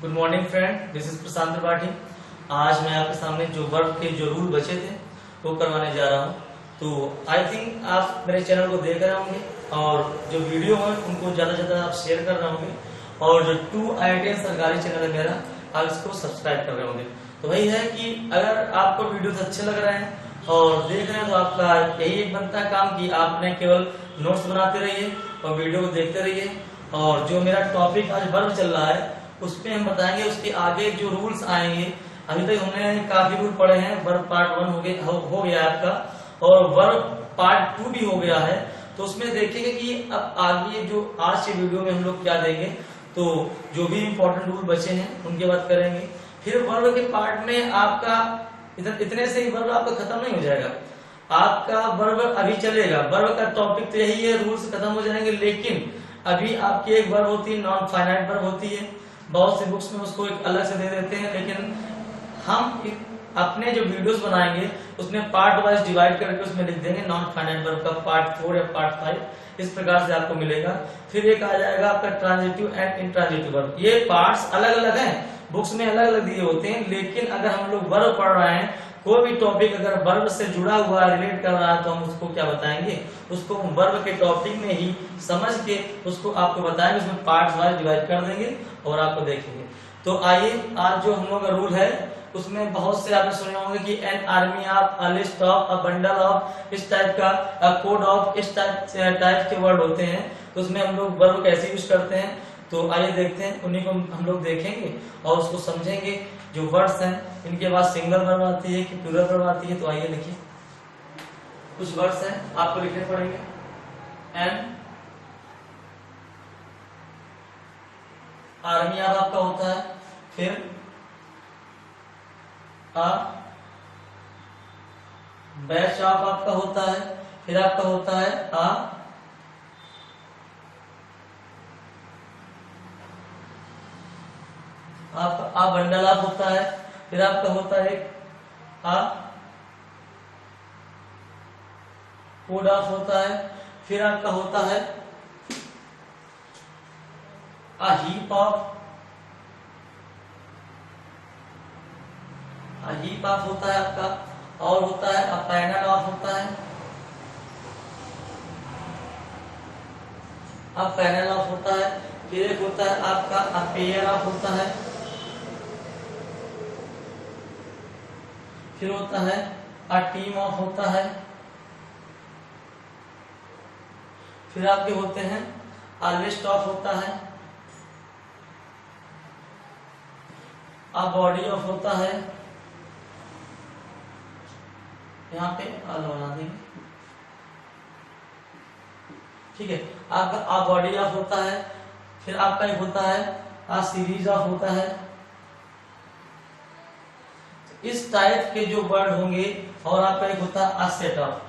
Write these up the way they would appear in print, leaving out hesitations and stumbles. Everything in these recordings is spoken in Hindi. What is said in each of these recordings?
Good morning friend, this is Prashant Tripathi. आज मैं आपके सामने जो वर्क के जो रूल बचे थे वो करवाने जा रहा हूँ। तो आई थिंक आप मेरे चैनल को देख रहे होंगे और जो वीडियो है उनको ज्यादा से ज्यादा आप शेयर कर रहे होंगे और जो 2 IITian सरकारी चैनल है मेरा, आप इसको सब्सक्राइब कर रहे होंगे। तो वही है कि अगर आपको वीडियोस अच्छे लग रहे हैं और देख रहे हैं तो आपका यही एक बनता है काम कि आपने केवल नोट्स बनाते रहिए और वीडियो को देखते रहिए। और जो मेरा टॉपिक आज वर्क चल रहा है उस पे हम बताएंगे, उसके आगे जो रूल्स आएंगे। अभी तक हमने काफी रूल पढ़े हैं। वर्क पार्ट 1 हो गया आपका और वर्क पार्ट 2 भी हो गया है। तो उसमें देखेंगे कि अब आगे जो आज के वीडियो में हम लोग क्या देंगे। तो जो भी इम्पोर्टेंट रूल बचे हैं उनके बात करेंगे। फिर वर्क के पार्ट में आपका इतने से ही वर्क आपका खत्म नहीं हो जाएगा, आपका वर्ग अभी चलेगा। वर्ग का टॉपिक तो यही है, रूल्स खत्म हो जाएंगे, लेकिन अभी आपकी एक वर्ग होती है, नॉन फाइनाइट वर्ग होती है। बहुत सी बुक्स में उसको एक अलग से दे देते हैं, लेकिन हम अपने जो वीडियोस बनाएंगे उसमें पार्ट वाइज डिवाइड करके उसमें लिख देंगे नॉन फाइनाइट वर्ब का पार्ट 4 या पार्ट 5, इस प्रकार से आपको मिलेगा। फिर एक आ जाएगा आपका ट्रांजिटिव एंड इंट्रांजिटिव वर्ब। ये पार्ट्स अलग अलग हैं, बुक्स में अलग अलग दिए होते हैं, लेकिन अगर हम लोग वर्ब पढ़ रहे हैं, कोई भी टॉपिक अगर वर्ब से जुड़ा हुआ रिलेट कर रहा है तो हम उसको क्या बताएंगे, उसको हम वर्ब के टॉपिक में ही समझ के उसको आपको बताएंगे, उसमें पार्ट्स वाइज डिवाइड कर देंगे और आपको देखेंगे। तो आइए, आज जो हम लोग का रूल है उसमें बहुत से आपने सुने होंगे कि an army of, a list of, a bundle of, इस टाइप का, अ कोड ऑफ, इस टाइप के वर्ड होते हैं। तो उसमें हम लोग वर्ब कैसे यूज करते हैं, तो आइए देखते हैं, उन्हीं को हम लोग देखेंगे और उसको समझेंगे। जो वर्ड्स हैं इनके बाद सिंगल वर्ब आती है कि प्लूरल वर्ब आती है। तो आइए लिखिए, कुछ वर्ड्स हैं आपको लिखने पड़ेंगे। एन आर्मी ऑफ आपका होता है, फिर अ बैच ऑफ आपका होता है, फिर आपका होता है आपका बंडल ऑफ होता है, फिर आपका होता है कोड ऑफ होता है, फिर आपका होता है हीप ऑफ, हीप ऑफ होता है आपका, और होता है पैनल ऑफ होता है, अब पैनल ऑफ होता है, फिर एक होता है आपका पेयर ऑफ होता है, फिर होता है टीम ऑफ होता है, फिर आपके होते हैं लिस्ट ऑफ होता है, बॉडी ऑफ होता है, यहाँ पे बना देंगे, ठीक है। आपका बॉडी ऑफ होता है, फिर आपका एक होता है सीरीज ऑफ होता है। इस टाइप के जो वर्ड होंगे, और आपका एक होता है सेट ऑफ।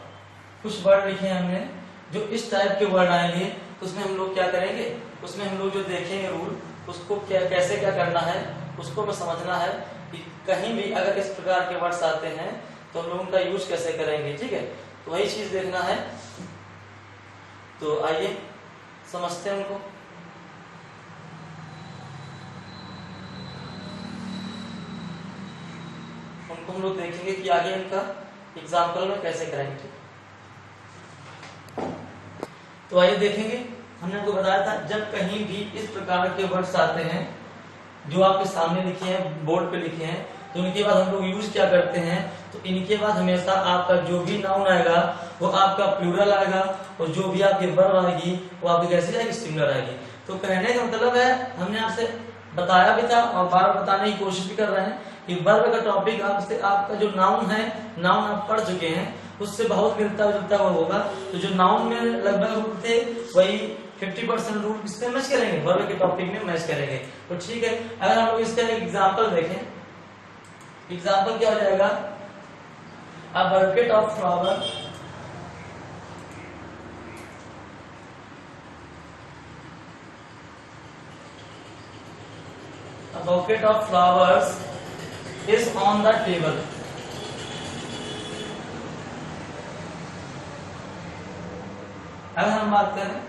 कुछ वर्ड लिखे हैं हमने, जो इस टाइप के वर्ड आएंगे तो उसमें हम लोग क्या करेंगे, उसमें हम लोग जो देखेंगे रूल, उसको कैसे क्या करना है, उसको हमें समझना है कि कहीं भी अगर इस प्रकार के वर्ड्स आते हैं तो हम लोग उनका यूज कैसे करेंगे, ठीक है। तो वही चीज देखना है। तो आइए समझते हैं उनको। हम लोग देखेंगे कि आगे इनका एग्जाम्पल में कैसे करेंगे, ठीक। तो आइए देखेंगे, हमने आपको बताया था जब कहीं भी इस प्रकार के वर्ड्स आते हैं जो आपके सामने लिखे हैं, बोर्ड पे लिखे हैं, तो इनके बाद हम लोग यूज क्या करते हैं। तो इनके बाद हमेशा आपका जो भी नाउन आएगा वो आपका प्लूरल आएगा, और जो भी आपकी वर्ब आएगी वो आपकी कैसी आएगी, सिंगुलर आएगी। तो कहने का मतलब है, हमने आपसे बताया भी था और बार बताने की कोशिश भी कर रहे हैं कि वर्ब का टॉपिक आपसे, आपका जो नाउन है, नाउन आप पढ़ चुके हैं, उससे बहुत मिलता जुलता हुआ होगा। तो जो नाउन में लगभग रूल थे वही 50% रूल किसमें मैच करेंगे, वर्ब के टॉपिक में मैच करेंगे। तो ठीक है, अगर हम लोग इसका एक एग्जाम्पल देखें, एग्जाम्पल क्या हो जाएगा, a bucket of flower, a bucket of flowers is on the table। अगर हम बात करें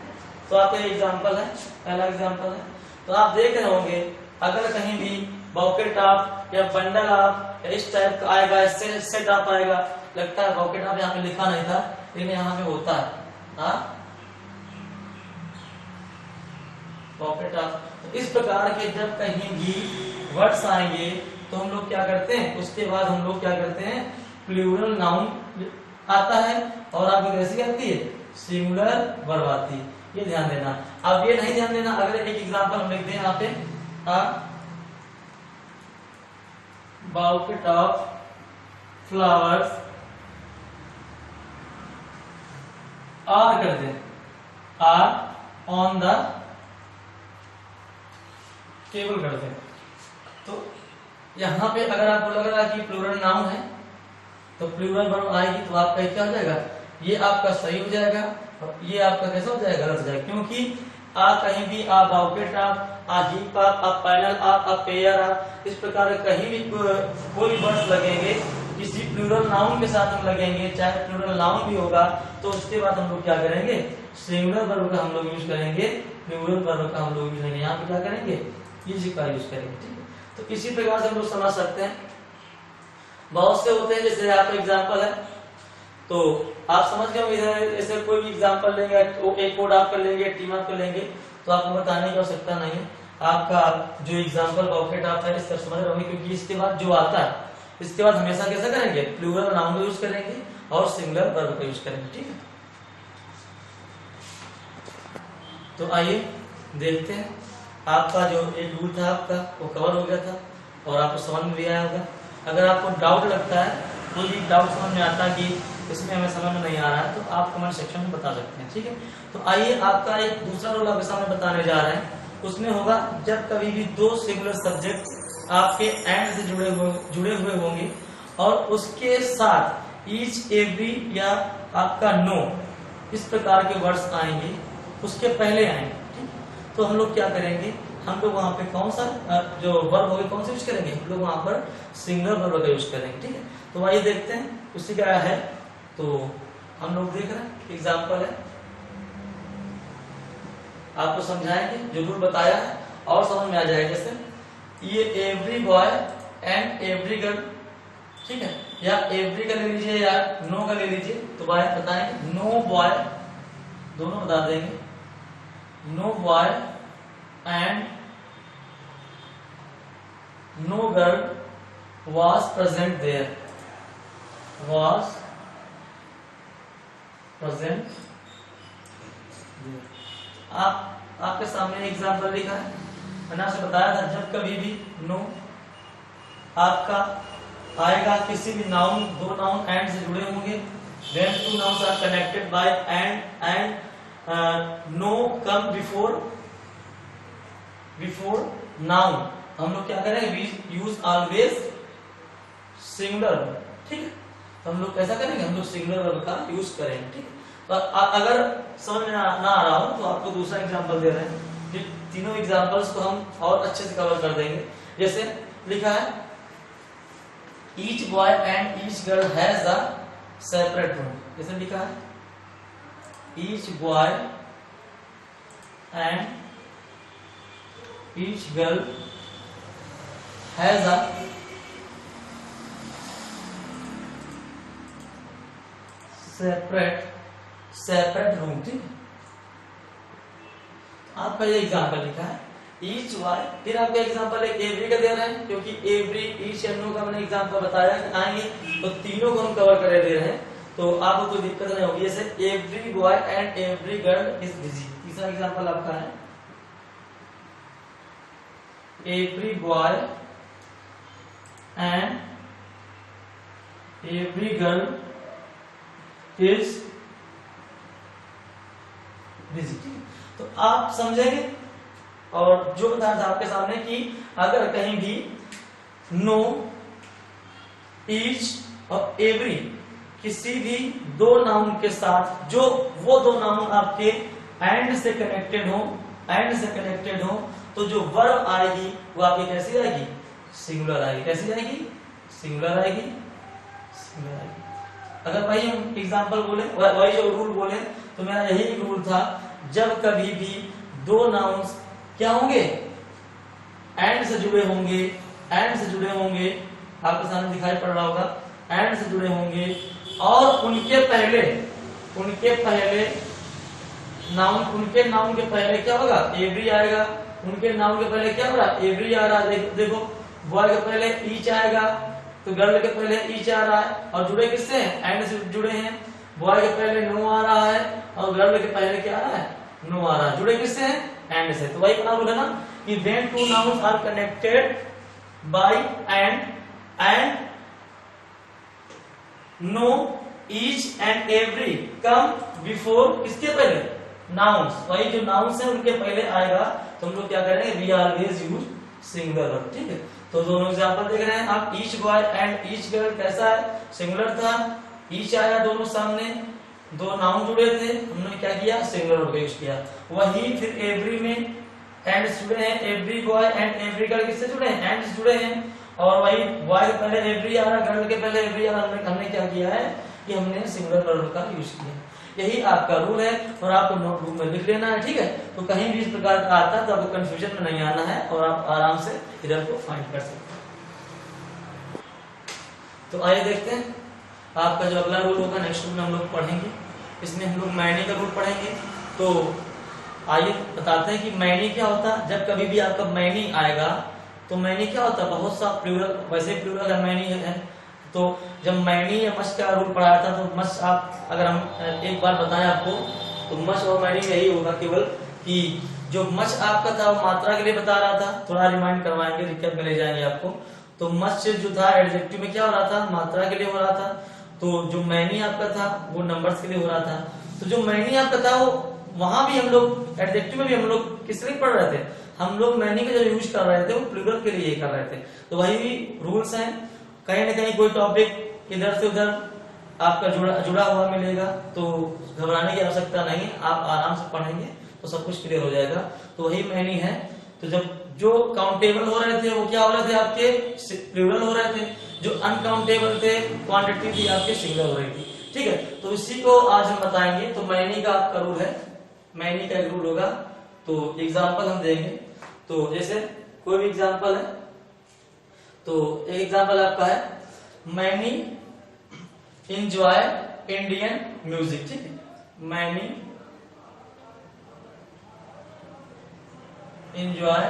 तो आपका एग्जाम्पल है, पहला एग्जाम्पल है। तो आप देख रहे होंगे अगर कहीं भी बकेट ऑफ या बंडल ऑफ इस टाइप का आएगा, सेट ऑफ आएगा, लगता है बकेट ऑफ यहाँ पे लिखा नहीं था लेकिन यहाँ पे होता है पॉकेट ऑफ। इस प्रकार के जब कहीं भी वर्ड्स आएंगे तो हम लोग क्या करते हैं, उसके बाद हम लोग क्या करते हैं, प्लूरल नाउन आता है और आपको कैसी आती है, सिंगुलर वर्ब आती है। ये ध्यान देना। अब ये नहीं ध्यान देना, अगर एक एग्जांपल हम लिखते हैं यहाँ पे, बाउकेट ऑफ फ्लावर्स आर कर दें, आर ऑन द टेबल कर दें। तो यहां पे अगर आपको लग रहा है कि प्लूरल नाउन है तो प्लूरल वर्ब आएगी तो आपका क्या हो जाएगा, ये आपका सही हो जाएगा और ये आपका कैसा हो जाएगा, गलत हो जाएगा। क्योंकि कहीं भी आप बाउकेट आप हीप आप पैनल आप पेयर आप इस प्रकार कहीं भी कोई वर्ड्स लगेंगे किसी प्लूरल नाउन के साथ हम लगेंगे, चाहे प्लूरल नाउन भी होगा तो उसके बाद हम लोग क्या करेंगे, सिंगुलर वर्ब का हम लोग यूज करेंगे, प्लूरल वर्ब का हम लोग यूज करेंगे। यहाँ पे क्या करेंगे, इजी का यूज करेंगे। ठीक है, तो इसी प्रकार से हम लोग समझ सकते हैं। बहुत से होते हैं, जैसे आपका एग्जाम्पल है तो आप समझ गए, इधर ऐसे कोई भी एग्जाम्पल लेंगे तो एक कोड आप कर लेंगे, टीम आप कर लेंगे तो आपको बताने की आवश्यकता नहीं है। आपका जो एग्जाम्पल बकेट आप है इस तरह समझ रहे होंगे, क्योंकि इसके बाद जो आता है इसके बाद हमेशा कैसा करेंगे, प्लूरल नाउन का यूज करेंगे और सिंगुलर वर्ब का यूज करेंगे। ठीक है, तो आइए देखते हैं। आपका जो एक रूल था आपका वो कवर हो गया था और आपको समझ में भी आया होगा। अगर आपको डाउट लगता है, कोई भी डाउट समझ में आता है कि इसमें हमें समझ में नहीं आ रहा है तो आप कमेंट सेक्शन में बता सकते हैं। ठीक है, तो आइए आपका एक दूसरा रूल आपके सामने बताने जा रहे हैं। उसमें होगा जब कभी भी दो सिंगुलर सब्जेक्ट आपके एंड से जुड़े हुए होंगे और उसके साथ ईच एवरी या आपका नो इस प्रकार के वर्ड्स आएंगे, उसके पहले आएंगे। ठीक, तो हम लोग क्या करेंगे, हम लोग वहां पे कौन सा जो वर्ब होगा कौन सा यूज करेंगे, हम लोग वहां पर सिंगुलर वर्ब का यूज करेंगे। ठीक है, तो आइए देखते हैं उससे क्या है। तो हम लोग देख रहे हैं एग्जाम्पल है, आपको समझाएंगे जो रूल बताया है और समझ में आ जाएगा। जैसे ये every boy and every girl, ठीक है, या एवरी का ले लीजिए या नो का ले लीजिए, तो बॉय बताएंगे नो बॉय, दोनों बता देंगे, no boy and no girl was present there, was present there। आपके सामने एग्जाम्पल लिखा है, मैंने आपसे बताया था जब कभी भी नो आपका आएगा किसी भी नाउन, दो नाउन एंड से जुड़े होंगे, then two nouns are connected by and no come before noun, हम लोग क्या करेंगे, यूज ऑलवेज सिंगुलर। ठीक है, तो हम लोग कैसा करेंगे, हम लोग सिंगुलर वर्ब का यूज करेंगे। ठीक है, तो अगर समझ में ना आ रहा हो तो आपको दूसरा एग्जांपल दे रहे हैं, जो तीनों एग्जांपल्स को हम और अच्छे से कवर कर देंगे। जैसे लिखा है each boy and each girl has a separate room, जैसे लिखा है each boy and each girl has a separate room. ठीक, आपका ये एग्जांपल लिखा है ईच वाई, फिर आपका एग्जांपल एक एवरी का दे रहे हैं, क्योंकि एवरी ईच एंड नो का मैंने एग्जांपल बताया कि आएंगे तो तीनों को हम कवर कर दे रहे हैं, तो आपको कोई दिक्कत नहीं होगी। जैसे every boy and every girl is busy, तीसरा एग्जांपल आपका है every boy and every girl is busy. तो आप समझेंगे, और जो बताया था आपके सामने कि अगर कहीं भी नो, ईच और एवरी किसी भी दो नाउन के साथ, जो वो दो नाउन आपके एंड से कनेक्टेड हो, तो जो वर्ब आएगी वो आपकी कैसी आएगी, सिंगुलर आएगी। कैसी आएगी, सिंगुलर आएगी, सिंगुलर आएगी। अगर वही हम एग्जांपल बोले, वही जो रूल बोले, तो मेरा यही एक रूल था, जब कभी भी दो नाउन्स क्या होंगे, एंड से जुड़े होंगे, एंड से जुड़े होंगे, आपके सामने दिखाई पड़ रहा होगा, एंड से जुड़े होंगे, और उनके पहले नाउन, उनके नाउन के पहले क्या होगा, एवरी आएगा। उनके नाउन के पहले क्या हो रहा है, एवरी आ रहा है। देखो बॉय के पहले ईच आएगा, तो गर्ल के पहले ईच आ रहा है, और जुड़े किससे हैं, एंड से जुड़े हैं। बॉय के पहले नो आ रहा है, और गर्ल के पहले क्या आ रहा है, नो आ रहा है। जुड़े किससे हैं, एंड से। तो वही अपना रूल है ना कि when two nouns are connected by and no, each and every come before, किसके पहले, नाउन्स। वही जो नाउन्स है उनके पहले आएगा, तो हम लोग क्या करेंगे, we always use singular verb. ठीक है, तो दोनों एग्जांपल देख रहे हैं आप, each boy and each girl कैसा है, सिंगुलर था, ईच आया दोनों सामने, दो नाउन जुड़े थे, हमने क्या किया, सिंगुलर वर्ब यूज किया। वही फिर एवरी में एंड जुड़े हैं, every boy and every girl किससे जुड़े हैं, एंड जुड़े हैं, और वही बॉय के पहले एवरी आ रहा, गर्ल के पहले एवरी आ रहा, हमने क्या किया है कि हमने सिंगुलर वर्ब का यूज किया। यही आपका रूल है, और आपको नोटबुक में लिख लेना है। ठीक है, तो कहीं भी इस प्रकार का आता है तो आपको कंफ्यूजन में नहीं आना है, और आप आराम से इधर को फाइंड कर सकते हैं। तो आइए देखते हैं आपका जो अगला रूल होगा, नेक्स्ट रूल में हम लोग पढ़ेंगे। इसमें हम लोग मैनी का रूल पढ़ेंगे। तो आइए बताते हैं कि मैनी क्या होता है। जब कभी भी आपका मैनी आएगा तो मैनी क्या होता है, बहुत सा प्लूरल, वैसे प्लूरल है मैनी है। तो जब मैनी या मच का रूल पढ़ाया था, तो मच आप अगर हम एक बार बताएं आपको, तो मच और मैनी यही होगा केवल कि जो मच आपका था वो मात्रा के लिए बता रहा था, थोड़ा रिमाइंड करवाएंगे, रिकैप में ले जाएंगे आपको। तो मच जो था एडजेक्टिव में क्या हो रहा था, मात्रा के लिए हो रहा था। तो जो मैनी आपका था वो नंबर्स के लिए हो रहा था। तो जो मैनी आपका था वो वहां भी हम लोग एडजेक्टिव में भी हम लोग किस लिए पढ़ रहे थे, हम लोग मैनी का जो यूज कर रहे थे वो प्लूरल के लिए कर रहे थे। तो वही रूल्स हैं, कहीं ना कहीं कोई टॉपिक इधर से उधर आपका जुड़ा हुआ मिलेगा, तो घबराने की आवश्यकता नहीं, आप आराम से पढ़ेंगे तो सब कुछ क्लियर हो जाएगा। तो वही मैनी है। तो जब जो काउंटेबल हो रहे थे वो क्या हो रहे थे, आपके प्लूरल हो रहे थे, जो अनकाउंटेबल थे क्वांटिटी थी आपके सिंगल हो रही थी। ठीक है, तो इसी को आज हम बताएंगे। तो मैनी का आपका रूल है, मैनी का एक रूल होगा। तो एग्जाम्पल हम देंगे। तो जैसे कोई भी एग्जाम्पल है, तो एक एग्जाम्पल आपका है, मैनी इंजॉय इंडियन म्यूजिक। ठीक है, मैनी इंजॉय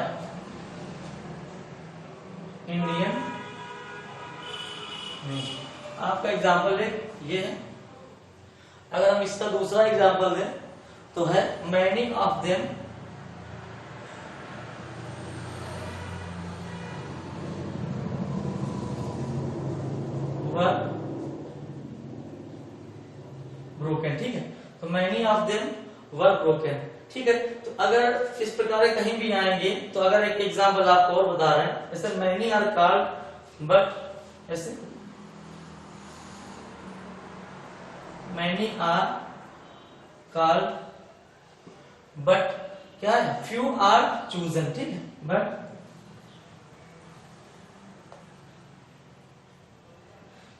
इंडियन म्यूजिक। आपका एग्जाम्पल ये है। अगर हम इसका दूसरा एग्जाम्पल दें तो है, many of them were broken. ठीक है, तो many of them were broken. ठीक है, तो अगर इस प्रकार कहीं भी आएंगे, तो अगर एक एग्जांपल आपको और बता रहे हैं, जैसे मैनी आर कॉल्ड बट, ऐसे मैनी आर कॉल्ड बट क्या है, फ्यू आर चूजन। ठीक है, बट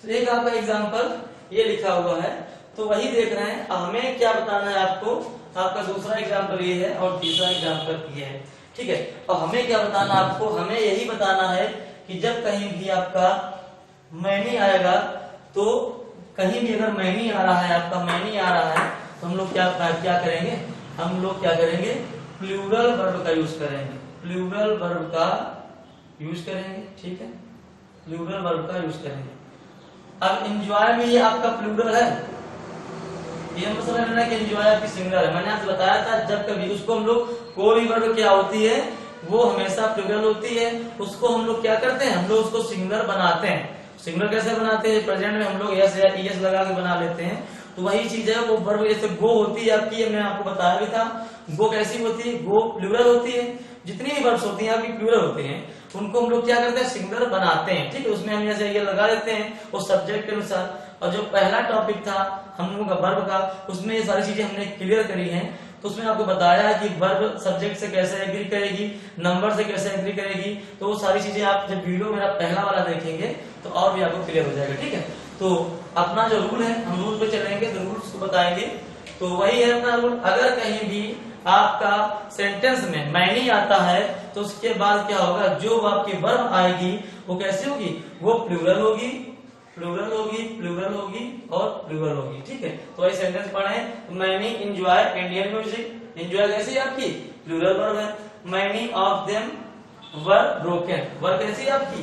तो एक आपका एग्जांपल ये लिखा हुआ है, तो वही देख रहे हैं। हमें क्या बताना है आपको, आपका दूसरा एग्जांपल ये है और तीसरा एग्जांपल ये है। ठीक है, और हमें क्या बताना आपको, हमें यही बताना है कि जब कहीं भी आपका मैनी आएगा, तो कहीं भी अगर मैनी आ रहा है, आपका मैनी आ रहा है, तो हम लोग क्या करेंगे, हम लोग क्या करेंगे, प्लूरल वर्ब का यूज करेंगे, प्लूरल वर्ब का यूज करेंगे। ठीक है, प्लूरल वर्ब का यूज करेंगे। अब एंजॉय में ये आपका प्लूरल है, ये हमको समझ लेना कि एंजॉय आपकी सिंगुलर है। मैंने आपसे बताया था, जब कभी उसको हम लोग, कोई भी वर्ब क्या होती है वो हमेशा प्लूरल होती है, उसको हम लोग क्या करते हैं, हम लोग उसको सिंगुलर बनाते हैं। सिंगुलर कैसे बनाते हैं, प्रेजेंट में हम लोग एस या ईएस लगा के बना लेते हैं। तो वही चीज है, वो वर्ब जैसे गो होती है आपकी, मैंने आपको बताया भी था, गो कैसी होती है, गो प्लूरल होती है। जितनी भी वर्ब्स होती हैं आपकी प्लूरल होती हैं, उनको हम लोग क्या करते हैं, सिंगुलर बनाते हैं। ठीक है, उसमें हम जैसे ये लगा देते हैं उस सब्जेक्ट के अनुसार। और जो पहला टॉपिक था हम लोगों का वर्ब का, उसमें ये सारी चीजें हमने क्लियर करी हैं। तो उसमें आपको बताया है कि वर्ब सब्जेक्ट से कैसे एग्री करेगी, नंबर से कैसे एग्री करेगी। तो वो सारी चीजें आप जब वीडियो मेरा पहला वाला देखेंगे तो और भी आपको क्लियर हो जाएगा। ठीक है, तो अपना जो रूल है, हम रूल पे चलेंगे, तो रूल्स को बताएंगे। तो वही है अपना रूल, अगर कहीं भी आपका सेंटेंस में मैनी आता है तो उसके बाद क्या होगा, जो आपकी वर्ब आएगी वो कैसी होगी, वो प्लूरल होगी, प्लूरल होगी, प्लूरल होगी और प्लूरल होगी। ठीक है, तो वही सेंटेंस पढ़े, many enjoy Indian music. Enjoy कैसी आपकी प्लूरल वर्ब है। Many of them were broken, were कैसी आपकी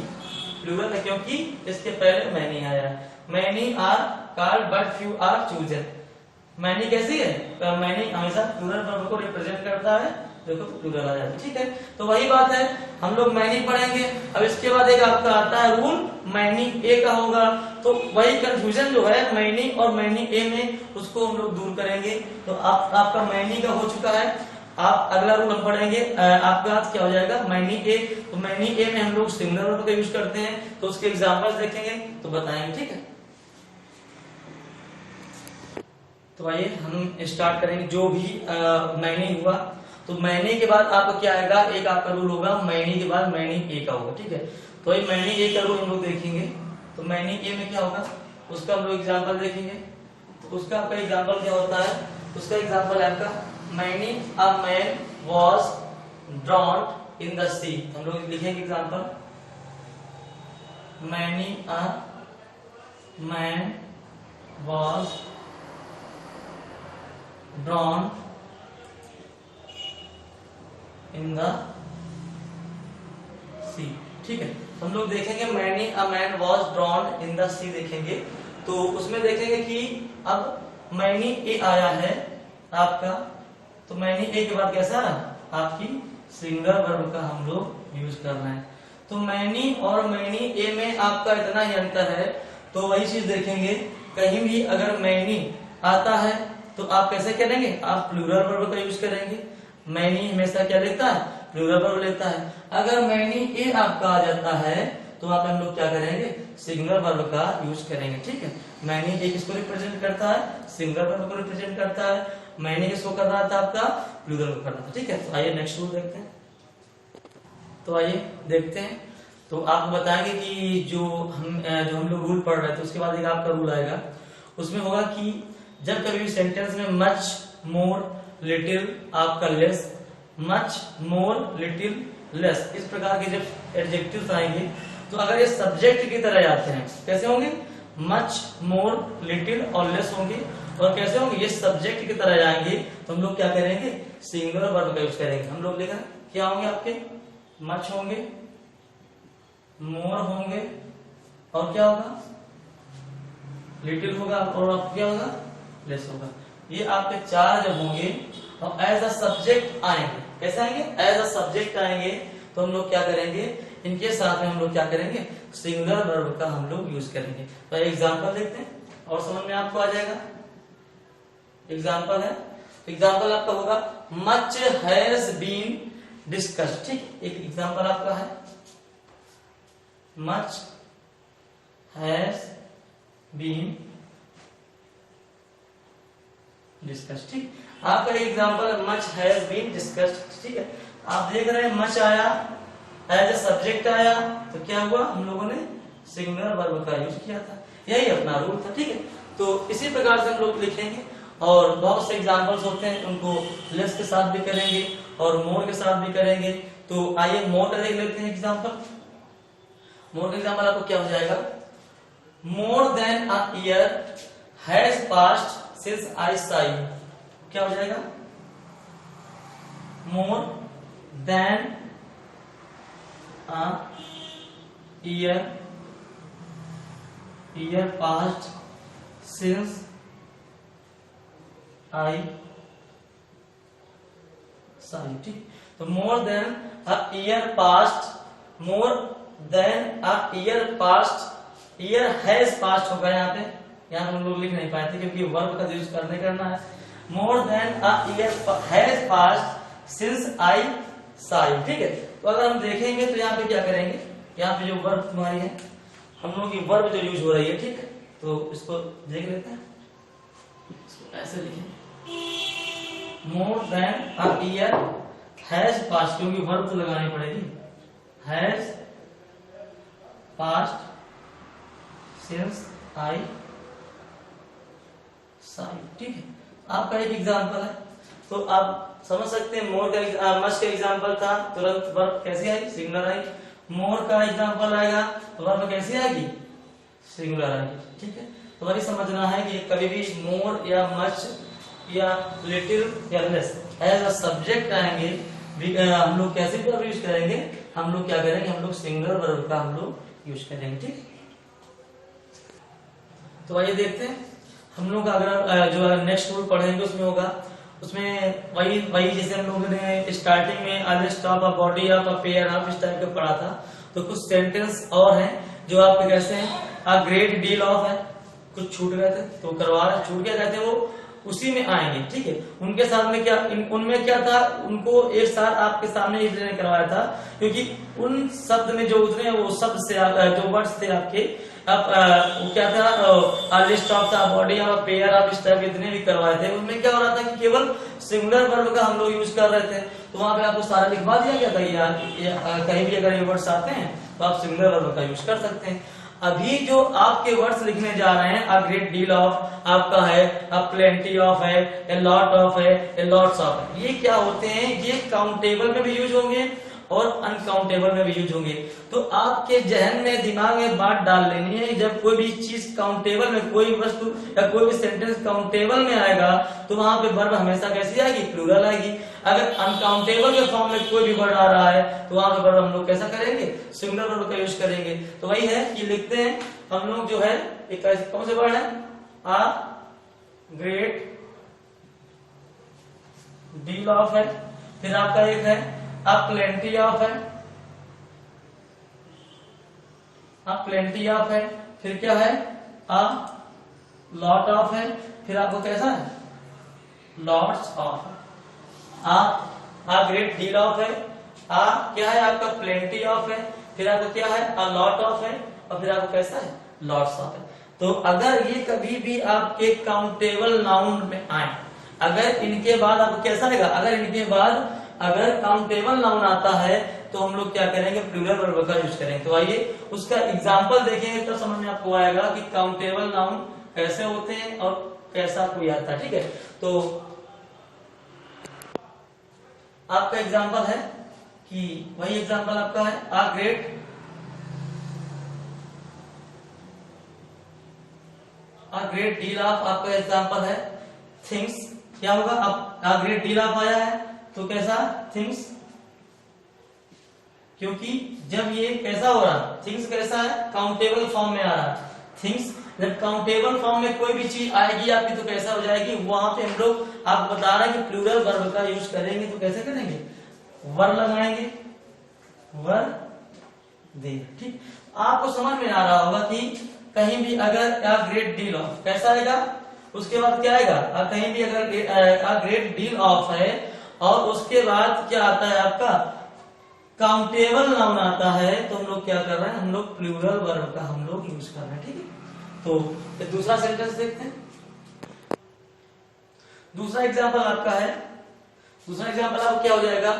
प्लूरल है क्योंकि इसके पहले मैनी आया है। Many are called but few are chosen. Many कैसी है, मैनी हमेशा प्लूरल वर्ब को रिप्रेजेंट करता है, देखो प्लूरल आ जाता है। ठीक है, तो वही बात है, हम लोग मैनी पढ़ेंगे। अब इसके बाद एक आपका आता है रूल, मैनी ए का होगा, तो वही कंफ्यूजन जो है मैनी और मैनी ए में, उसको हम लोग दूर करेंगे। तो आपका मैनी का हो चुका है, आप अगला रूल हम पढ़ेंगे, आपका क्या हो जाएगा मैनी ए। तो मैनी ए में हम लोग सिंगुलर वर्ब का यूज करते हैं, तो उसके एग्जांपल्स देखेंगे तो बताएंगे। ठीक है, तो आइए हम स्टार्ट करेंगे। जो भी मैनी हुआ, तो मैनी के बाद आपका क्या आएगा, एक आपका रूल होगा मैनी के बाद मैनी ए का होगा। ठीक है, तो ये मैनी ए का रूल हम लोग देखेंगे। तो मैनी ए में क्या होगा, उसका हम लोग एग्जांपल देखेंगे। तो उसका आपका एग्जांपल क्या होता है, उसका एग्जांपल है आपका many a man was drowned in the sea. हम लोग लिखेंगे example, many a man was drowned in the sea. ठीक है, तो हम लोग देखेंगे many a man was drowned in the sea देखेंगे। तो उसमें देखेंगे कि अब मैनी ए आया है आपका, तो मैनी ए के बाद कैसा आपकी सिंगुलर वर्ब का हम लोग यूज करना है। तो मैनी और मैनी ए में आपका इतना ही अंतर है। तो वही चीज देखेंगे, कहीं भी अगर मैनी आता है तो आप कैसे करेंगे, आप प्लूरल वर्ब का यूज करेंगे। मैनी हमेशा क्या लेता है, प्लूरल वर्ब लेता है। अगर मैनी ए आपका आ जाता है तो आप हम लोग क्या करेंगे, सिंगुलर वर्ब का यूज करेंगे। ठीक है, मैनी ए किसको रिप्रेजेंट करता है, सिंगुलर वर्ब को रिप्रेजेंट करता है। मैनी किसको कर रहा था, आपका प्लूरल को करना था। ठीक है, तो आइए नेक्स्ट रूल देखते हैं। तो आइए देखते हैं, तो आपको बताएंगे कि जो हम लोग रूल पढ़ रहे थे उसके बाद एक आपका रूल आएगा, उसमें होगा कि जब कभी भी सेंटेंस में मच, मोर, लिटिल, आपका लेस, मच, मोर, लिटिल, लेस, इस प्रकार के जब एडजेक्टिव्स आएंगे तो अगर ये सब्जेक्ट की तरह आते हैं, कैसे होंगे, मच, मोर, लिटिल और लेस होंगे, और कैसे होंगे, ये सब्जेक्ट की तरह आएंगे, तो हम लोग क्या करेंगे, सिंगुलर वर्ब का यूज करेंगे। हम लोग लिखा क्या होंगे आपके, मच होंगे, मोर होंगे, और क्या होगा, लिटिल होगा, और आपको क्या होगा, लेस होगा। ये आपके चार जब होंगे और एज अ सब्जेक्ट आएंगे, कैसे आएंगे, एज अ सब्जेक्ट आएंगे, तो हम लोग क्या करेंगे, इनके साथ में हम लोग क्या करेंगे, सिंगुलर वर्ब का हम लोग यूज करेंगे। तो एग्जांपल देखते हैं और समझ में आपको आ जाएगा। एग्जांपल है, एग्जांपल आपका होगा मच हैज बीन डिस्कस्ड। ठीक, एक एग्जांपल आपका है मच हैज बीन डिस्कस्ड। ठीक, आपका एग्जांपल है मच हैज बीन डिस्कस्ड। ठीक है, आप देख रहे हैं मच आया, एज ए सब्जेक्ट आया, तो क्या हुआ, हम लोगों ने सिंगुलर वर्ब का यूज किया था, यही अपना रूल था। ठीक है, तो इसी प्रकार से हम लोग लिखेंगे, और बहुत से एग्जांपल्स होते हैं, उनको लेस के साथ भी करेंगे और मोर के साथ भी करेंगे। तो आइए मोर का देख लेते हैं एग्जांपल। मोर का एग्जांपल आपको क्या हो जाएगा, more than a year has passed since I सा यू। क्या हो जाएगा, more than a year passed since I सा यू। ठीक, तो more than a year past, more than a year past, year has past होगा यहाँ पे, यहाँ हम लोग लिख नहीं पाए थे क्योंकि वर्ब का यूज करना है। More than a year has past since I सा यू। ठीक है, तो अगर हम देखेंगे तो यहाँ पे क्या करेंगे, यहाँ पे जो वर्ब तुम्हारी है, हम लोगों की वर्ब जो यूज हो रही है, ठीक है, तो इसको देख लेते हैं, इसको ऐसे लिखेंगे, more than a year has past, क्योंकि वर्ब तो लगानी पड़ेगी, हैज पास्ट सिंस आई सा यू। ठीक है, आपका एक एग्जांपल है। तो अब समझ सकते हैं मोर का मच का एग्जांपल था, तुरंत वर्ब कैसे आई, सिंगुलर आई। मोर का एग्जांपल आएगा तो वर्ब कैसे आएगी, सिंगुलर आएगी। ठीक है, तो वही समझना है कि कभी भी मोर या मच या लिटिल या लेस एज अ सब्जेक्ट आएंगे, हम लोग कैसे वर्ब यूज करेंगे, हम लोग क्या करेंगे, हम लोग सिंगुलर वर्ब का हम लोग यूज करेंगे। ठीक, तो आइए देखते हैं हम लोग अगर जो नेक्स्ट रूल पढ़ेंगे उसमें होगा, उसमें वही जैसे हम लोगों ने स्टार्टिंग में I stop a body of a pair of इस टाइप का पढ़ा था। तो कुछ सेंटेंस और हैं जो आपके कैसे हैं, अ ग्रेट डील ऑफ है, कुछ छूट गए थे तो करवा रहे, छूट गया कहते हैं वो उसी में आएंगे। ठीक है, उनके साथ में क्या उनमें क्या था, उनको एक साथ आपके सामने इसलिए करवाया था क्योंकि उन शब्द में जो उतरे वो शब्द से जो वर्ड्स थे आपके वो क्या था, लिस्ट ऑफ था बॉडी और पेयर ऑफ इस टाइप इतने भी करवाए थे, उनमें क्या हो रहा था कि केवल सिंगुलर वर्ब का हम लोग यूज कर रहे थे। तो वहां पे आपको सारा लिखवा दिया गया था यार, कहीं भी अगर ये वर्ड्स आते हैं तो आप सिंगुलर वर्ब का यूज कर सकते हैं। अभी जो आपके वर्ड्स लिखने जा रहे हैं, अ ग्रेट डील ऑफ आपका है, अ प्लेंटी ऑफ है, ए लॉट ऑफ है, ए लॉट्स ऑफ है, ये क्या होते हैं, ये काउंटेबल में भी यूज होंगे और अनकाउंटेबल में भी यूज होंगे। तो आपके जहन में दिमाग में बात डाल लेनी है, जब कोई भी चीज काउंटेबल में, कोई वस्तु या कोई भी सेंटेंस काउंटेबल में आएगा तो वहां पे वर्ब हमेशा कैसी आएगी, प्लूरल आएगी। अगर अनकाउंटेबल के फॉर्म में कोई भी वर्ड आ रहा है तो वहां पे वर्ब हम लोग कैसा करेंगे, सिंगुलर वर्ब का यूज करेंगे। तो वही है कि लिखते हैं हम लोग जो है एक कौन से वर्ड है, आ ग्रेट डील ऑफ है, फिर आपका एक है अ प्लेंटी ऑफ है, अ प्लेंटी ऑफ है, फिर क्या है अ लॉट ऑफ है, फिर आपको कैसा है लॉट्स ऑफ है, आ ग्रेट डील ऑफ है, आ क्या है आपका प्लेंटी ऑफ है, फिर आपको क्या है अ लॉट ऑफ है, और फिर आपको कैसा है लॉट्स ऑफ है। तो अगर ये कभी भी आपके काउंटेबल नाउन में आए, अगर इनके बाद आपको कैसा आएगा, अगर इनके बाद अगर काउंटेबल नाउन आता है तो हम लोग क्या करेंगे, प्लूरल वर्ब का यूज करेंगे। तो आइए उसका एग्जांपल देखेंगे तो समझ में आपको आएगा कि काउंटेबल नाउन कैसे होते हैं और कैसा कोई आता है। ठीक है, तो आपका एग्जांपल है कि वही एग्जांपल आपका है अ ग्रेट डील ऑफ, आपका एग्जांपल है थिंग्स, क्या होगा, अब अ ग्रेट डील ऑफ आया है तो कैसा थिंग्स, क्योंकि जब ये कैसा हो रहा, थिंग्स कैसा है काउंटेबल फॉर्म में आ रहा, थिंग्स जब काउंटेबल फॉर्म में कोई भी चीज आएगी आपकी तो कैसा हो जाएगी, वहां पे हम लोग आप बता रहे हैं कि प्लूरल वर्ब का यूज करेंगे तो कैसे करेंगे, वर लगाएंगे, वर दे। ठीक, आपको समझ में आ रहा होगा कि कहीं भी अगर अ ग्रेट डील ऑफ कैसा आएगा, उसके बाद क्या आएगा, कहीं भी अगर अ ग्रेट डील ऑफ है और उसके बाद क्या आता है आपका काउंटेबल नाउन आता है तो हम लोग क्या कर रहे हैं, हम लोग प्लूरल वर्ब का हम लोग यूज कर रहे हैं। ठीक है, तो दूसरा सेंटेंस देखते हैं। दूसरा एग्जांपल आपका है, दूसरा एग्जांपल आपका क्या हो जाएगा,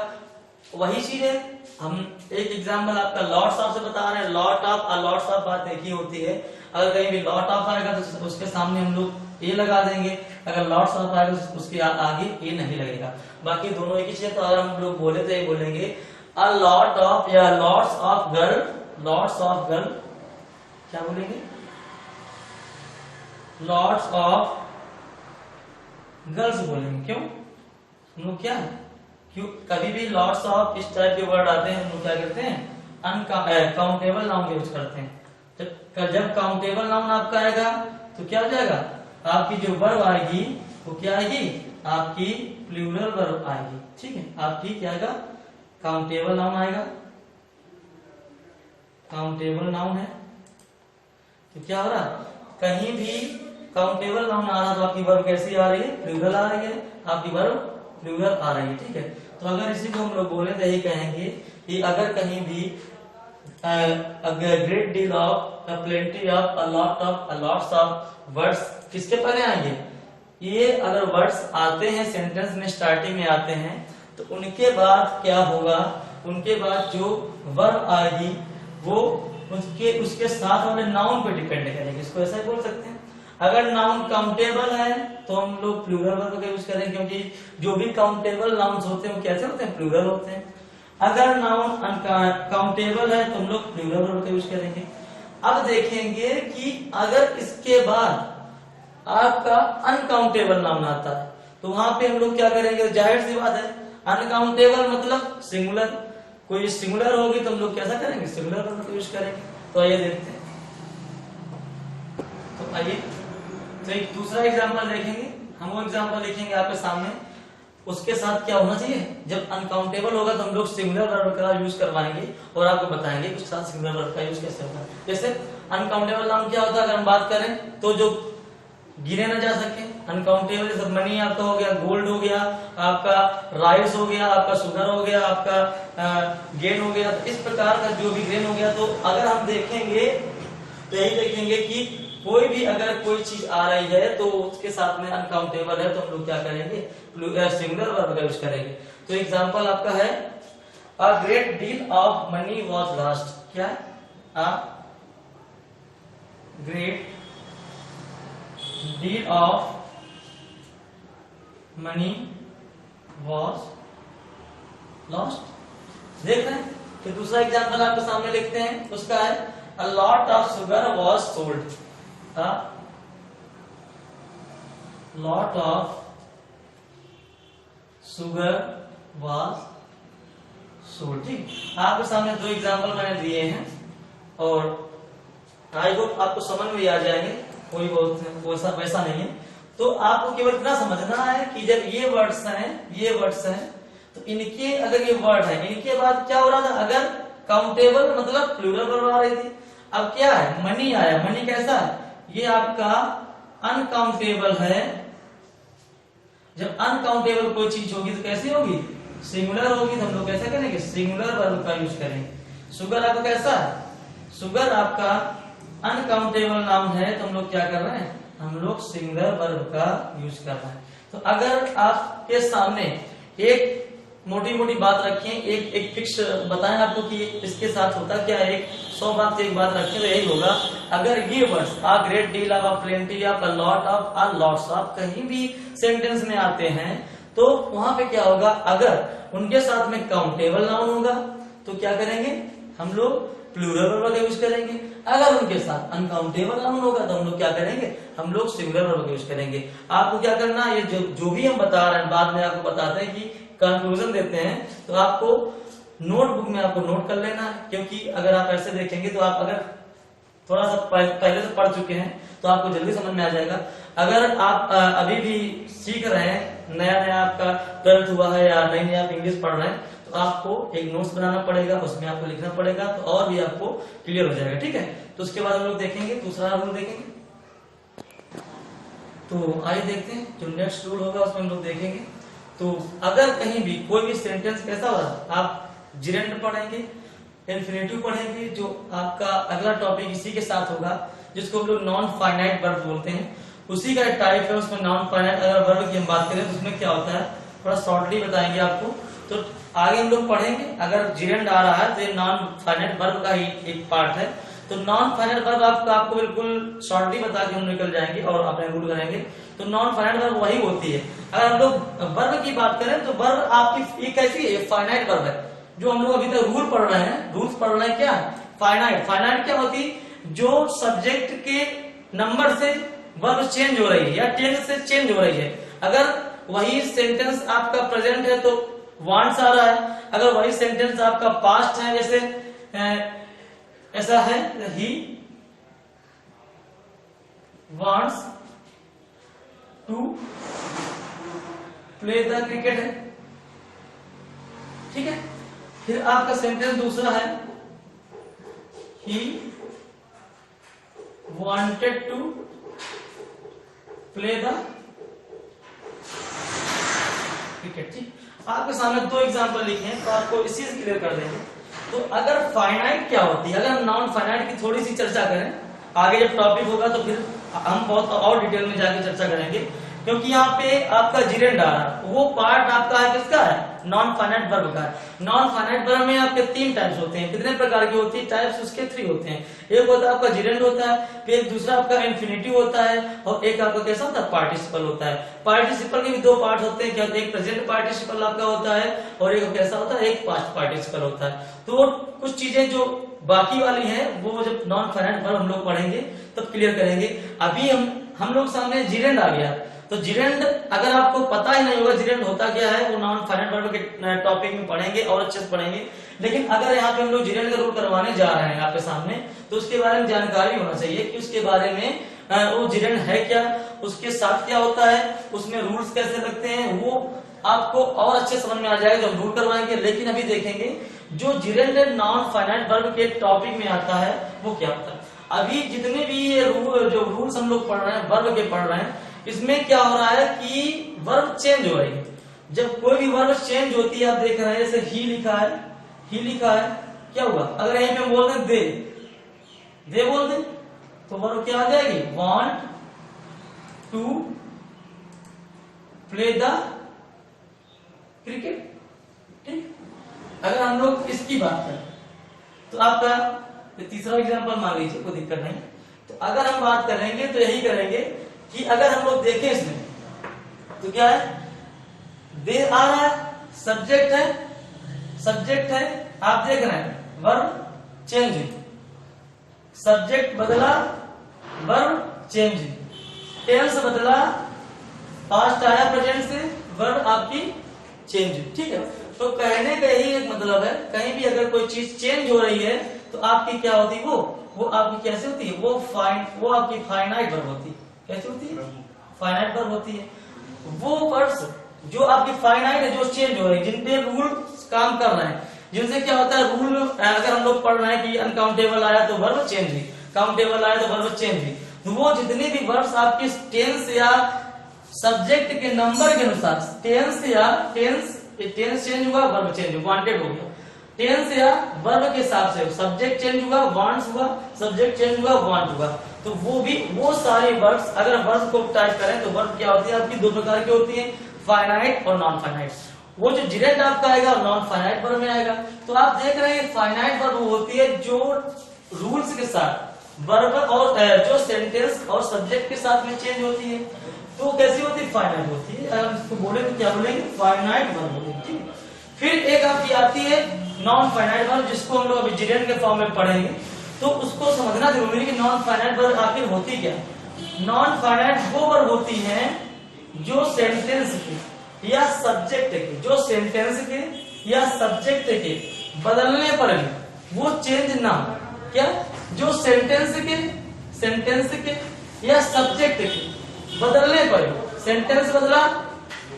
वही चीज है, हम एक एग्जांपल आपका लॉट्स ऑफ से बता रहे हैं, लॉट ऑफ और लॉट्स ऑफ बात एक ही होती है। अगर कहीं भी लॉट ऑफ आएगा तो उसके सामने हम लोग ए लगा देंगे, अगर लॉट्स ऑफ आएगा तो उसके आगे ए नहीं लगेगा, बाकी दोनों एक ही चीज है। तो अगर हम लोग बोले तो ये बोलेंगे अ लॉट ऑफ या lots of girl, lots of girl, क्या बोलेंगे, लॉट्स ऑफ गर्ल्स बोलेंगे। क्यों, हम लोग क्या है, क्यों कभी भी लॉट्स ऑफ इस टाइप के वर्ड आते हैं हम लोग क्या करते हैं, अनकाउंटेबल नाउन यूज करते हैं। जब काउंटेबल नाउन आपका आएगा तो क्या हो जाएगा, आपकी जो वर्ब आएगी वो क्या आएगी, आपकी प्लूरल वर्ब आएगी। ठीक है, आपकी क्या आएगा, काउंटेबल नाउन आएगा, काउंटेबल नाउन है तो क्या हो रहा है, कहीं भी काउंटेबल नाउन आ रहा तो आपकी वर्ब कैसी आ रही है, प्लूरल आ रही है, आपकी वर्ब प्लूरल आ रही है। ठीक है, तो अगर इसी को हम लोग बोले तो यही कहेंगे कि अगर कहीं भी great deal of, plenty of, a lot of, a lots of words किसके पहले आएंगे, ये अगर वर्ड्स आते हैं सेंटेंस में स्टार्टिंग में आते हैं तो उनके बाद क्या होगा, उनके बाद जो वर्ब आएगी वो उसके साथ वाले नाउन पे डिपेंड करेगी, इसको ऐसा बोल सकते हैं। अगर नाउन काउंटेबल है तो हम लोग प्लूरल वर्ब का यूज करें, क्योंकि जो भी काउंटेबल नाउन्स होते हैं वो कैसे होते हैं, प्लूरल होते हैं। अगर नाउन अनकाउंटेबल है तो हम लोग प्लूरल वर्ब का यूज करेंगे। अब देखेंगे कि अगर इसके बाद आपका अनकाउंटेबल नाउन आता है तो वहां पे हम लोग क्या करेंगे, जाहिर सी बात है अनकाउंटेबल मतलब सिंगुलर, कोई सिंगुलर होगी तो हम लोग कैसा करेंगे, सिंगुलर वर्ब का यूज करेंगे। तो आइए देखते हैं। तो आइए तो एक दूसरा एग्जांपल देखेंगे, हम वो एग्जांपल लिखेंगे आपके सामने, उसके साथ क्या होना चाहिए, जब अनकाउंटेबल होगा तो हम लोग सिंगुलर वर्ब का यूज करवाएंगे और आपको बताएंगे कि उसके साथ सिंगुलर वर्ब का यूज कैसे होगा। जैसे अनकाउंटेबल नाउन क्या होता है, अगर हम बात करें तो जो गिने ना जा सके, अनकाउंटेबल जैसे मनी आपका हो गया, गोल्ड हो गया, आपका राइस हो गया, आपका शुगर हो गया, आपका गेन हो गया, तो इस प्रकार का जो भी गेन हो गया। तो अगर हम देखेंगे तो यही देखेंगे कि कोई भी अगर कोई चीज आ रही है तो उसके साथ में अनकाउंटेबल है तो हम लोग क्या करेंगे, सिंगुलर वर्ब का यूज करेंगे। तो एग्जांपल आपका है a great deal of money was lost. क्या है, a great deal of money was lost. देख रहे हैं। फिर दूसरा एग्जांपल आपके सामने लिखते हैं, उसका है a lot of sugar was sold. A lot of sugar was sold। ठीक, आपके सामने दो एग्जांपल मैंने दिए हैं और आई होप आपको समझ में आ जाएंगे, कोई बहुत वैसा नहीं है। तो आपको केवल इतना समझना है कि जब ये वर्ड्स हैं तो इनके अगर ये वर्ड है, इनके बाद क्या हो रहा था, अगर काउंटेबल मतलब प्लूरल वर्ब आ रही थी। अब क्या है, मनी आया, मनी कैसा है, ये आपका अनकाउंटेबल है। जब अनकाउंटेबल कोई चीज होगी तो कैसी होगी, सिंगुलर होगी, तो हम लोग कैसे करेंगे, सिंगुलर वर्ब का यूज करेंगे। शुगर आपका कैसा है, शुगर आपका अनकाउंटेबल नाउन है तो हम लोग क्या कर रहे हैं, हम लोग सिंगुलर वर्ब का यूज कर रहे हैं। तो अगर आपके सामने एक मोटी मोटी बात रखें, एक फिक्स बताएं आपको कि इसके साथ होता क्या है, 100 बात से एक बात रखें तो यही होगा। अगर ये words a great deal of, a plenty of, a lot of, a lots of कहीं भी सेंटेंस में आते हैं तो वहां पे क्या होगा, अगर उनके साथ में काउंटेबल नाउन होगा तो क्या करेंगे, हम लोग प्लूरल वर्ब का यूज करेंगे। अगर उनके साथ अनकाउंटेबल नाउन होगा तो हम लोग क्या करेंगे, हम लोग सिंगुलर वर्ब का यूज करेंगे। आपको क्या करना है, ये जो भी हम बता रहे हैं बाद में आपको बताते हैं कि कंक्लूजन देते हैं, तो आपको नोटबुक में आपको नोट कर लेना है, क्योंकि अगर आप ऐसे देखेंगे तो आप अगर थोड़ा सा पहले से पढ़ चुके हैं तो आपको जल्दी समझ में आ जाएगा। अगर आप अभी भी सीख रहे हैं, नया नया आपका 12th हुआ है या नई नई आप इंग्लिश पढ़ रहे हैं, तो आपको एक नोट्स बनाना पड़ेगा, उसमें आपको लिखना पड़ेगा, तो और भी आपको क्लियर हो जाएगा। ठीक है, तो उसके बाद हम लोग देखेंगे दूसरा रूल देखेंगे। तो आइए देखते हैं, जो नेक्स्ट रूल होगा उसमें हम लोग देखेंगे। तो अगर कहीं भी कोई भी सेंटेंस कैसा होगा, आप जिरेंड पढ़ेंगे, इन्फिनेटिव पढ़ेंगे, जो आपका अगला टॉपिक इसी के साथ होगा, जिसको हम लोग नॉन फाइनाइट वर्ब बोलते हैं, उसी का एक टाइप है। उसमें नॉन फाइनाइट अगर वर्ब की हम बात करें तो उसमें क्या होता है, थोड़ा शॉर्टली बताएंगे आपको। तो आगे हम लोग पढ़ेंगे, अगर जिरेंड आ रहा है तो ये नॉन फाइनाइट वर्ब का ही एक पार्ट है। तो नॉन फाइनाइट वर्ब आपको बिल्कुल शॉर्टली बता के हम निकल जाएंगे और अपने रूल करेंगे। तो नॉन फाइनाइट वर्ब वही होती है। अगर हम लोग वर्ब की बात करें तो वर्ब आपकी एक कैसी है, फाइनाइट वर्ब है। जो हम लोग अभी तक रूल पढ़ रहे हैं, रूल्स पढ़ रहे हैं, क्या फाइनाइट। फाइनाइट क्या होती, जो सब्जेक्ट के नंबर से वर्ब चेंज हो रही है या टेंस से चेंज हो रही है। अगर वही सेंटेंस आपका प्रेजेंट है तो वांट्स आ रहा है, अगर वही सेंटेंस आपका पास्ट है, जैसे ऐसा है, he wants to play the cricket है। ठीक है, फिर आपका सेंटेंस दूसरा है, he wanted to play the cricket. ठीक, आपके सामने दो एग्जांपल लिखे हैं तो आपको इसी से क्लियर कर देंगे। तो अगर फाइनाइट क्या होती है, अगर हम नॉन फाइनाइट की थोड़ी सी चर्चा करें, आगे जब टॉपिक होगा तो फिर हम बहुत और डिटेल में जाके चर्चा करेंगे, क्योंकि यहाँ पे आपका जिरेंड आ रहा है, वो पार्ट आपका है किसका है, नॉन फाइनाइट वर्ब का है। नॉन फाइनाइट वर्ब में आपके 3 टाइप्स होते हैं। कितने प्रकार की होती है टाइप्स? उसके 3 होते हैं। एक होता है आपका जिरेंड होता है, फिर एक दूसरा आपका इन्फिनिटिव होता है, और एक आपका कैसा होता है पार्टिसिपल होता है। पार्टिसिपल के भी 2 पार्ट होते हैं। क्या होते हैं? एक प्रेजेंट पार्टिसिपल आपका होता है और एक कैसा होता है? एक पास्ट पार्टिसिपल होता है। तो वो कुछ चीजें जो बाकी वाली है वो जब नॉन फाइनाइट वर्ब हम लोग पढ़ेंगे तब क्लियर करेंगे। अभी हम लोग सामने जिरेंड आ गया। तो जिरेंड अगर आपको पता ही नहीं होगा जिरेंड होता क्या है, वो नॉन फाइनाइट वर्ब के टॉपिक में पढ़ेंगे और अच्छे से पढ़ेंगे। लेकिन अगर यहाँ पे हम लोग जिरेंड का रूल करवाने जा रहे हैं आपके सामने, तो उसके बारे में जानकारी होना चाहिए कि उसके बारे में वो जिरेंड है क्या, उसके साथ क्या होता है, उसमें रूल्स कैसे लगते हैं, वो आपको और अच्छे समझ में आ जाएगा जब रूल करवाएंगे। लेकिन अभी देखेंगे जो जिरेंड नॉन फाइनाइट वर्ब के टॉपिक में आता है वो क्या होता है। अभी जितने भी ये जो रूल्स हम लोग पढ़ रहे हैं वर्ब के पढ़ रहे हैं, इसमें क्या हो रहा है कि वर्ब चेंज हो रही है। जब कोई भी वर्ब चेंज होती है, आप देख रहे हैं जैसे ही लिखा है, ही लिखा है, क्या हुआ? अगर यहीं पे हम बोल दें दे बोल दें तो वर्ब क्या आ जाएगी? Want to play the cricket. ठीक, अगर हम लोग इसकी बात करें तो आपका तीसरा एग्जांपल मान लीजिए, कोई दिक्कत नहीं। तो अगर हम बात करेंगे तो यही करेंगे कि अगर हम लोग देखें इसमें तो क्या है? दे आ रहा है, सब्जेक्ट है, आप देख रहे हैं वर्ब चेंज, सब्जेक्ट बदला, वर्ब चेंज, टेंस बदला, पास्ट आया प्रेजेंट से, वर्ब आपकी चेंज। ठीक है, तो कहने का यही एक मतलब है, कहीं भी अगर कोई चीज चेंज हो रही है तो आपकी क्या होती है? वो आपकी कैसे होती है? वो आपकी फाइनाइट वर्ब होती है। कैसे होती है? फाइनाइट वर्ब होती है। वो वर्ड्स जो आपकी फाइनाइट है, जो चेंज हो रही है, जिन पे रूल काम कर रहे हैं, जिनसे क्या होता है रूल, अगर हम लोग पढ़ रहे हैं कि अनकाउंटेबल आया तो वर्ब चेंज हुई, काउंटेबल आया तो वर्ब चेंज हुई, तो वो जितने भी वर्ड्स आपकी टेंस या सब्जेक्ट के नंबर के अनुसार, टेंस चेंज हुआ, वर्ब चेंज हुआ, वांटेड हो गया, टेंस या वर्ब के हिसाब से सब्जेक्ट चेंज हुआ, वांट्स हुआ, सब्जेक्ट चेंज हुआ, वांट हुआ, तो वो सारे वर्ड्स अगर वर्ब को टाइप करें तो वर्ब क्या होती है आपकी? 2 प्रकार की होती है, फाइनाइट और नॉन फाइनाइट। वो जो जिरेंड आपका आएगा नॉन फाइनाइट वर्ब में आएगा। तो आप देख रहे हैं फाइनाइट वर्ब होती है जो रूल्स के साथ वर्ब और जो सेंटेंस और सब्जेक्ट के साथ में चेंज होती है, तो कैसी होती है? फाइनाइट होती है। अगर इसको बोले तो क्या बोलेंगे? फाइनाइट वर्ब होती है। ठीक, फिर एक आपकी आती है नॉन फाइनाइट वर्ब, जिसको हम लोग अभी जिरेंड के फॉर्म में पढ़ेंगे। तो उसको समझना जरूरी है कि नॉन फाइनाइट वर्ब आखिर होती क्या। नॉन फाइनाइट वो वर्ब होती है जो सेंटेंस के या सब्जेक्ट के, जो सेंटेंस के या सब्जेक्ट के बदलने पर भी वो चेंज ना हो। क्या? जो सेंटेंस के या सब्जेक्ट के बदलने पर, सेंटेंस बदला,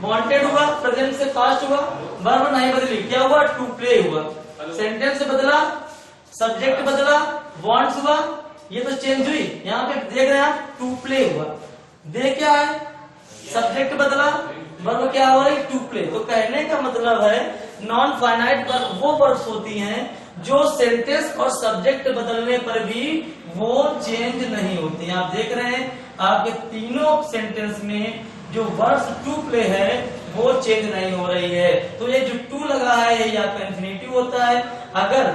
वांटेड हुआ, प्रेजेंट से पास्ट हुआ, वर्ब नहीं बदली, क्या हुआ? टू प्ले हुआ। सेंटेंस बदला, सब्जेक्ट बदला, वांट्स हुआ, ये तो चेंज हुई। यहाँ पे देख रहे हैं आप टू प्ले हुआ, दे क्या है? सब्जेक्ट बदला, वर्ब क्या हो रही? To play. तो कहने का मतलब है नॉन फाइनाइट वर्ब वो वर्ब्स होती हैं जो सेंटेंस और सब्जेक्ट बदलने पर भी वो चेंज नहीं होती हैं। आप देख रहे हैं आपके तीनों सेंटेंस में जो वर्ब्स टू प्ले है वो चेंज नहीं हो रही है। तो ये जो टू लगा है ये आपका इंफिनिटिव होता है। अगर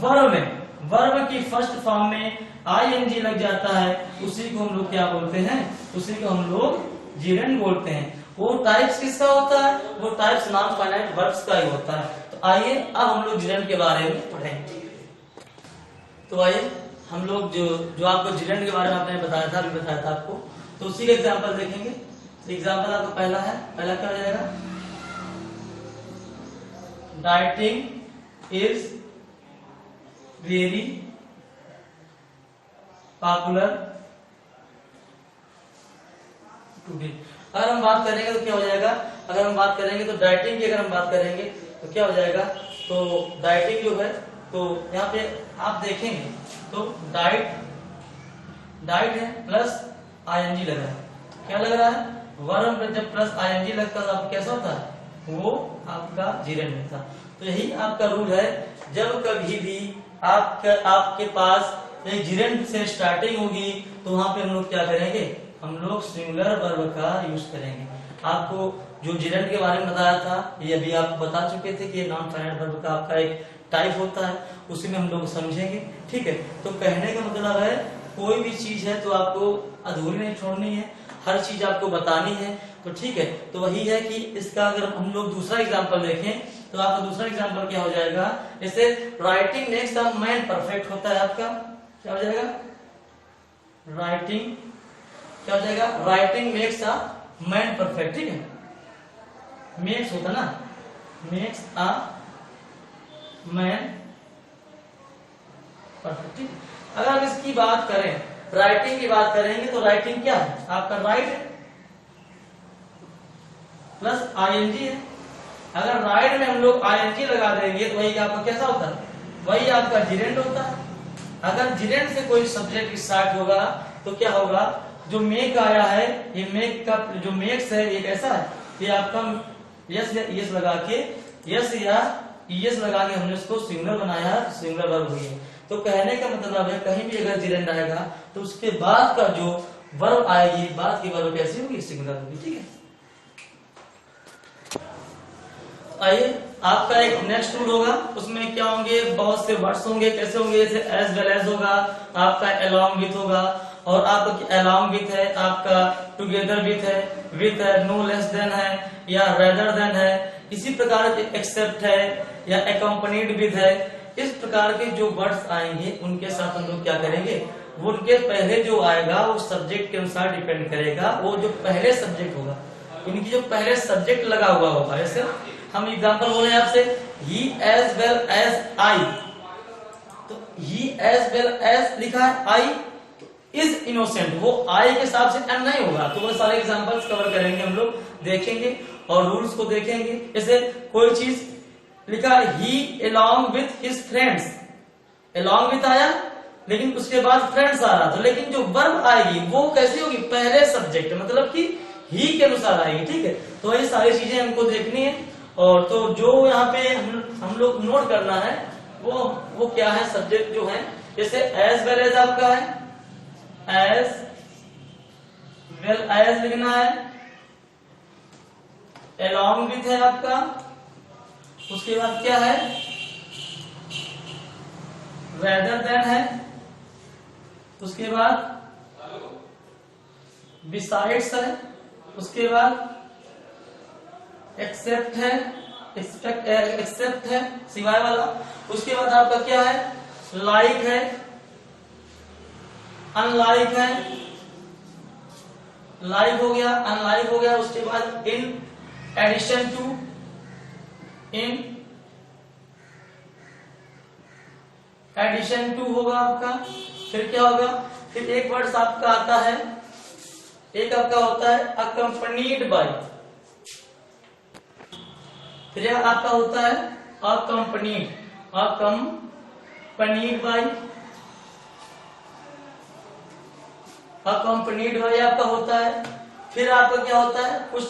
वर्ब की फर्स्ट फॉर्म में आईएनजी लग जाता है, उसी को हम लोग क्या बोलते हैं? उसी को हम लोग जिरेंड बोलते हैं। वो टाइप्स किसका होता है? वो टाइप्स नॉन फाइनाइट वर्ब्स का ही होता है। तो आइए अब हम लोग जिरेंड के बारे में पढ़ेंगे। तो आइए हम लोग जो आपको जिरेंड के बारे में आपने बताया था आपको, तो उसी का एग्जाम्पल देखेंगे। एग्जाम्पल आपका पहला क्या हो जाएगा? Dieting is very popular today. अगर हम बात करेंगे तो क्या हो जाएगा? अगर हम बात करेंगे तो डाइटिंग की अगर हम बात करेंगे तो क्या हो जाएगा? तो डाइटिंग जो है, तो यहाँ पे आप देखेंगे तो डाइट है प्लस आईएनजी लग रहा है। क्या लग रहा है? वर्ब जब प्लस आईएनजी लगता है तो आपका कैसा होता है? वो आपका जिरेंड होता है। तो यही आपका रूल है, जब कभी भी आपके पास एक जिरेंड से स्टार्टिंग होगी तो वहां पे हम लोग क्या करेंगे? हम लोग सिंगुलर वर्ब का यूज करेंगे। आपको जो जिरेंड के बारे में बताया था, ये अभी आपको बता चुके थे कि नॉन फाइनाइट वर्ब का आपका एक टाइप होता है, उसी में हम लोग समझेंगे। ठीक है, तो कहने का मतलब है कोई भी चीज है तो आपको अधूरी नहीं छोड़नी है, हर चीज आपको बतानी है। तो ठीक है, तो वही है कि इसका अगर हम लोग दूसरा एग्जांपल देखें तो आपका दूसरा एग्जांपल क्या हो जाएगा, जैसे writing next the man perfect होता है आपका, क्या हो जाएगा, राइटिंग क्या हो जाएगा, writing makes a man perfect. ठीक है, मेक्स होता ना, मेक्स अ मैन परफेक्ट। अगर हम इसकी बात करें, राइटिंग की बात करेंगे तो राइटिंग क्या है आपका, राइट प्लस आईएनजी है। अगर राइट में हम लोग आईएनजी लगा देंगे तो वही आपका कैसा होता है, वही आपका जिरेंड होता है। अगर जिरेंड से कोई सब्जेक्ट स्टार्ट होगा तो क्या होगा, जो मेक आया है, ये मेक का जो मेक्स है ये कैसा है, ये आपका यस या ईएस लगा के, यस या ईएस लगा के हमने इसको सिंगुलर बनाया, सिंगुलर वर्ब हुई है। तो कहने का मतलब है कहीं भी अगर जिरेंड आएगा तो उसके बाद का जो वर्ब आएगी, बाद की वर्ब कैसी होगी, सिंगुलर होगी। ठीक है, आइए आपका एक नेक्स्ट रूल होगा, उसमें क्या होंगे, बहुत से वर्ड्स होंगे, कैसे होंगे, जैसे एज वेल एज होगा, आपका अलोंग विथ होगा, और आपका अलोंग विथ है, आपका टुगेदर विथ है, नो लेस देन है या रेदर देन है, इसी प्रकार के एक्सेप्ट है या अकम्पनीड विथ है। इस प्रकार के जो वर्ड्स आएंगे उनके साथ हम लोग क्या करेंगे, वो उनके पहले जो आएगा वो सब्जेक्ट के अनुसार डिपेंड करेगा, वो जो पहले सब्जेक्ट होगा, इनकी जो पहले सब्जेक्ट लगा हुआ होगा। जैसे हम एग्जांपल बोले आपसे, ही एज वेल एज आई, तो ही एज वेल एज लिखा है, आई इज इनोसेंट, वो आई के हिसाब से एम नहीं होगा। तो वो सारे एग्जांपल्स कवर करेंगे हम लोग, देखेंगे और रूल्स को देखेंगे। जैसे कोई चीज लिखा ही along with his friends, along with आया लेकिन उसके बाद फ्रेंड्स आ रहा था, लेकिन जो वर्ब आएगी वो कैसी होगी, पहले सब्जेक्ट मतलब कि ही के अनुसार आएगी। ठीक है, तो ये सारी चीजें हमको देखनी है, और तो जो यहाँ पे हम लोग नोट करना है वो क्या है, सब्जेक्ट जो है, जैसे एज वेल एज आपका है, एज वेल एज लिखना है, along with है आपका, उसके बाद क्या है, rather than है, उसके बाद besides है, उसके बाद except है, except है सिवाय वाला, उसके बाद आपका क्या है, like है, unlike है, like हो गया, unlike हो गया, उसके बाद in addition to, in addition to होगा आपका, फिर क्या होगा, फिर एक वर्ड आपका आता है, एक आपका होता है अकम्पनीड बाय, फिर आपका होता है accompanied, accompanied by, accompanied by आपका होता है। फिर आपका क्या होता है, कुछ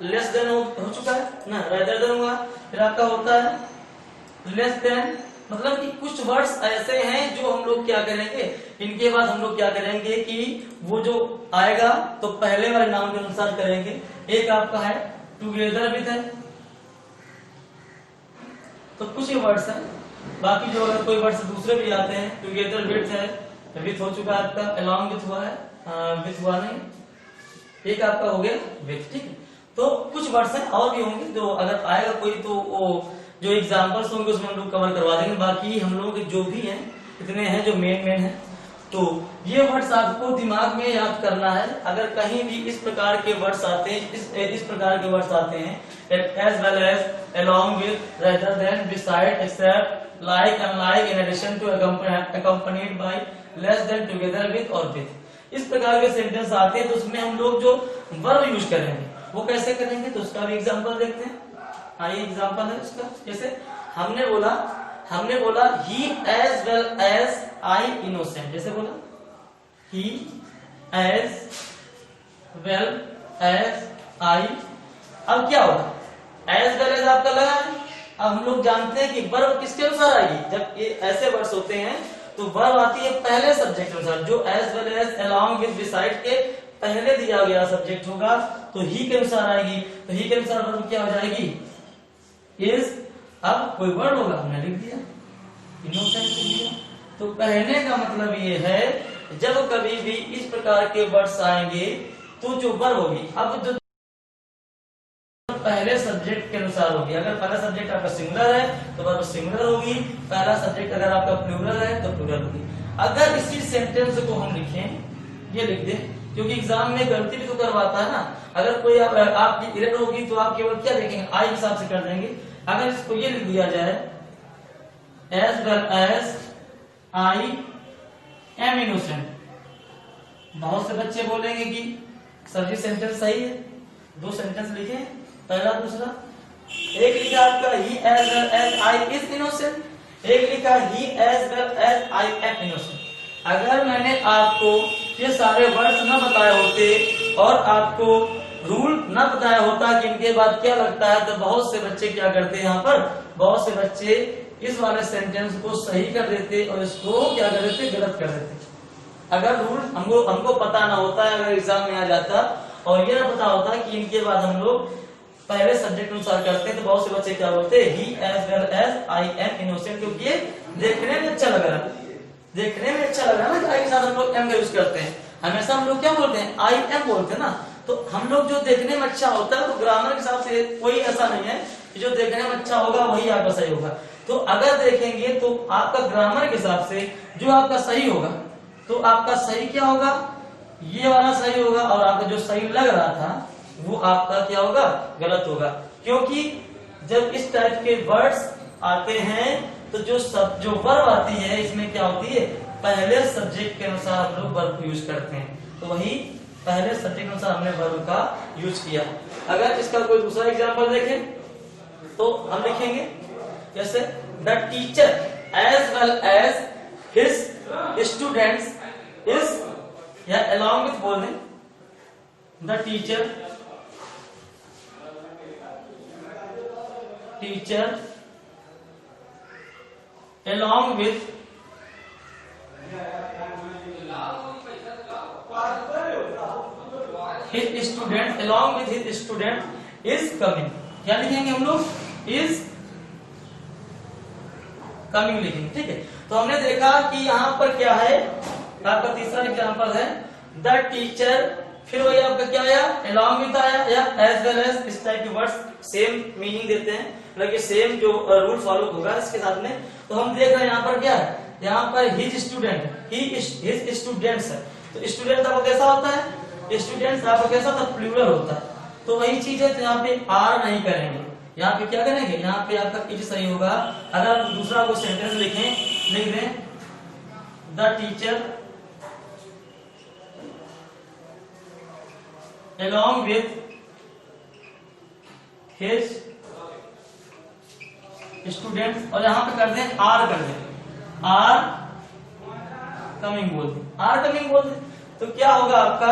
लेस देन हो चुका है ना, रेदर देन हुआ, फिर आपका होता है लेस देन, मतलब कि कुछ वर्ड्स ऐसे हैं जो हम लोग क्या करेंगे, इनके बाद हम लोग क्या करेंगे कि वो जो आएगा तो पहले वाले नाम के अनुसार करेंगे। एक आपका है टुगेदर विथ है, तो कुछ ही वर्ड्स हैं, बाकी जो अगर कोई वर्ड्स दूसरे भी आते हैं, टुगेदर विथ है, विथ हो चुका है आपका, अलोंग विथ हुआ है, विथ हुआ नहीं, एक आपका हो गया विथ। ठीक है, तो कुछ वर्ड्स हैं और भी होंगे जो अगर आएगा कोई तो वो जो एग्जांपल्स होंगे उसमें हम लोग कवर करवा देंगे। बाकी हम लोग जो भी हैं इतने हैं जो मेन हैं, तो ये वर्ड्स आपको दिमाग में याद करना है। अगर कहीं भी इस प्रकार के वर्ड्स आते हैं, इस प्रकार के वर्ड्स आते हैं, as well as, along with, rather than, beside, except, like, unlike, in addition to, accompanied by, less than, together with और with, इस प्रकार के सेंटेंस आते हैं तो उसमें हम लोग जो वर्ब यूज करेंगे वो कैसे करेंगे, तो उसका भी एग्जांपल देखते हैं। आइए एग्जांपल है उसका, जैसे हमने बोला he as well as I innocent, जैसे बोला he as well as I, अब क्या होगा, एज वेल एज आपका लगा है। अब हम लोग जानते हैं कि वर्ब किसके अनुसार आएगी, जब ये ऐसे वर्ड्स होते हैं तो वर्ब आती है पहले सब्जेक्ट अनुसार, जो as well as, along with, beside के पहले दिया गया सब्जेक्ट होगा तो ही के अनुसार आएगी, तो ही के अनुसार वर्ब क्या हो जाएगी, इज। अब कोई वर्ड होगा, हमने लिख दिया, इनोसेंट लिख दिया। तो कहने का मतलब ये है जब कभी भी इस प्रकार के वर्ड्स आएंगे तो जो वर्ब होगी, अब जो पहले सब्जेक्ट के अनुसार होगी। अगर पहला सब्जेक्ट आपका सिंगुलर है तो वर्ब सिंगुलर होगी, पहला सब्जेक्ट अगर आपका प्लूरल है तो प्लूरल होगी। अगर इसी सेंटेंस को हम लिखें, ये लिख दें, क्योंकि एग्जाम में गलती भी तो करवाता है ना। अगर कोई आपकी एरर होगी तो आप केवल क्या लिखेंगे, आई के हिसाब से कर देंगे। अगर इसको ये लिख दिया जाए as well as I am innocent, बहुत से बच्चे बोलेंगे कि सर जी सेंटेंस सही है, दो सेंटेंस लिखे, पहला दूसरा। एक लिखा आपका ही as well as I is innocent, एक लिखा ही as well as I am innocent. अगर मैंने आपको ये सारे वर्ड्स न बताए होते और आपको रूल न बताया होता कि इनके बाद क्या लगता है, तो बहुत से बच्चे क्या करते हैं, यहाँ पर बहुत से बच्चे इस वाले सेंटेंस को सही कर देते और इसको क्या कर देते, गलत कर देते। अगर रूल हमको पता ना होता है, अगर एग्जाम में आ जाता और ये ना पता होता कि इनके बाद हम लोग पहले सब्जेक्ट अनुसार करते हैं, तो बहुत से बच्चे क्या बोलते हैं, he as well as I am innocent, क्योंकि ये देखने में अच्छा लग रहा है, देखने में अच्छा लग रहा है ना, आई के साथ हम लोग एम का यूज करते हैं। हमेशा हम लोग क्या बोलते हैं, आई एम बोलते हैं ना। तो हम लोग जो देखने में अच्छा होता है, तो ग्रामर के हिसाब से कोई ऐसा नहीं है कि जो देखने में अच्छा होगा वही आपका सही होगा। तो अगर देखेंगे तो आपका ग्रामर के हिसाब से जो आपका सही होगा, तो आपका सही क्या होगा, ये वाला सही होगा, और आपका जो सही लग रहा था वो आपका क्या होगा, गलत होगा। क्योंकि जब इस टाइप के वर्ड्स आते हैं तो जो वर्ब आती है इसमें क्या होती है, पहले सब्जेक्ट के अनुसार हम लोग वर्ब को यूज करते हैं। तो वही पहले सब्जेक्ट के अनुसार हमने वर्ब का यूज किया। अगर इसका कोई दूसरा एग्जांपल देखें तो हम लिखेंगे जैसे the teacher as well as his students is, या अलॉन्ग विथ बोल दें, the teacher along with his student, along with his student is coming। क्या लिखेंगे हम लोग, is coming लिखेंगे, ठीक है। तो हमने देखा कि यहाँ पर क्या है, आपका तीसरा एग्जांपल है द टीचर, फिर वही आपका क्या आया, along with आया, या as well as, इस टाइप के वर्ड्स सेम मीनिंग देते हैं, मतलब सेम जो रूल फॉलो होगा इसके साथ में। तो हम देख रहे हैं यहाँ पर क्या है, यहाँ पर हिज स्टूडेंट, हिज स्टूडेंट्स है। तो स्टूडेंट आपका कैसा होता है, स्टूडेंट्स आपका कैसा होता है, प्लूरल होता है। तो वही चीज है, तो यहाँ पे आर नहीं करेंगे, यहाँ पे क्या करेंगे, यहाँ पे आपका इज सही होगा। अगर आप दूसरा कोई सेंटेंस लिखें, लिख दें the teacher along with his students, और यहाँ पे कर दें आर, कर दें आर कमिंग बोल दें, आर कमिंग बोल दें। तो क्या होगा आपका,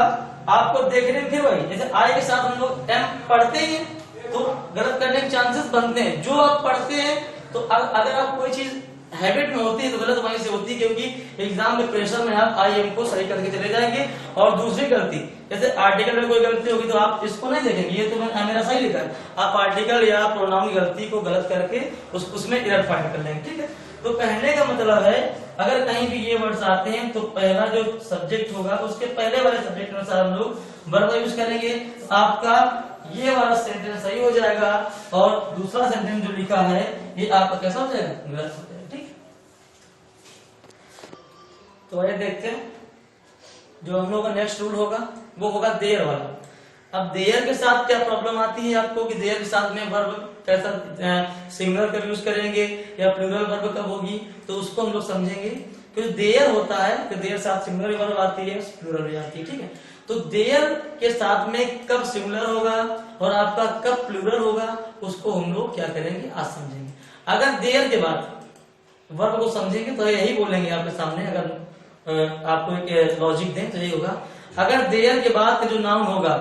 आपको देखने में फिर वही, जैसे आई के साथ हम लोग एम पढ़ते हैं तो गलत करने के चांसेस बनते हैं। जो आप पढ़ते हैं तो अगर आप कोई चीज हैबिट में होती है तो गलत वहीं से होती है, क्योंकि एग्जाम में प्रेशर में आप आई एम को सही करके चले जाएंगे। और दूसरी गलती, जैसे आर्टिकल में कोई गलती होगी तो आप इसको नहीं देखेंगे, ये तो मेरा सही लिखा है, आप आर्टिकल या प्रोनाउन की गलती को गलत करके उसमें एरर फाइंड कर लेंगे, ठीक है। तो कहने का मतलब है अगर कहीं भी ये वर्ड्स आते हैं तो पहला जो सब्जेक्ट होगा उसके पहले वाले सब्जेक्ट के अनुसार हम लोग वर्ब का यूज करेंगे। आपका ये वाला सेंटेंस सही हो जाएगा और दूसरा सेंटेंस जो लिखा है ये आपका कैसा हो जाएगा, गलत हो जाएगा, ठीक। तो आइए देखते हैं जो हम लोग का नेक्स्ट रूल होगा वो होगा देयर वाला। अब देयर के साथ क्या प्रॉब्लम आती है आपको कि देयर के साथ में वर्ब कैसा सिंगुलर कब यूज करेंगे या प्लूरल वर्ब कब होगी, तो उसको हम लोग समझेंगे। क्योंकि देयर होता है तो देयर साथ सिंगुलर वर्ब आती है, प्लूरल भी आती है, ठीक है। तो देयर के साथ में कब सिंगुलर होगा और आपका कब प्लूरल होगा उसको हम लोग क्या करेंगे आज समझेंगे। अगर देयर के बाद वर्ब को समझेंगे तो यही बोलेंगे आपके सामने, अगर आपको एक लॉजिक दें तो यही होगा। अगर देयर के बाद जो नाउन होगा,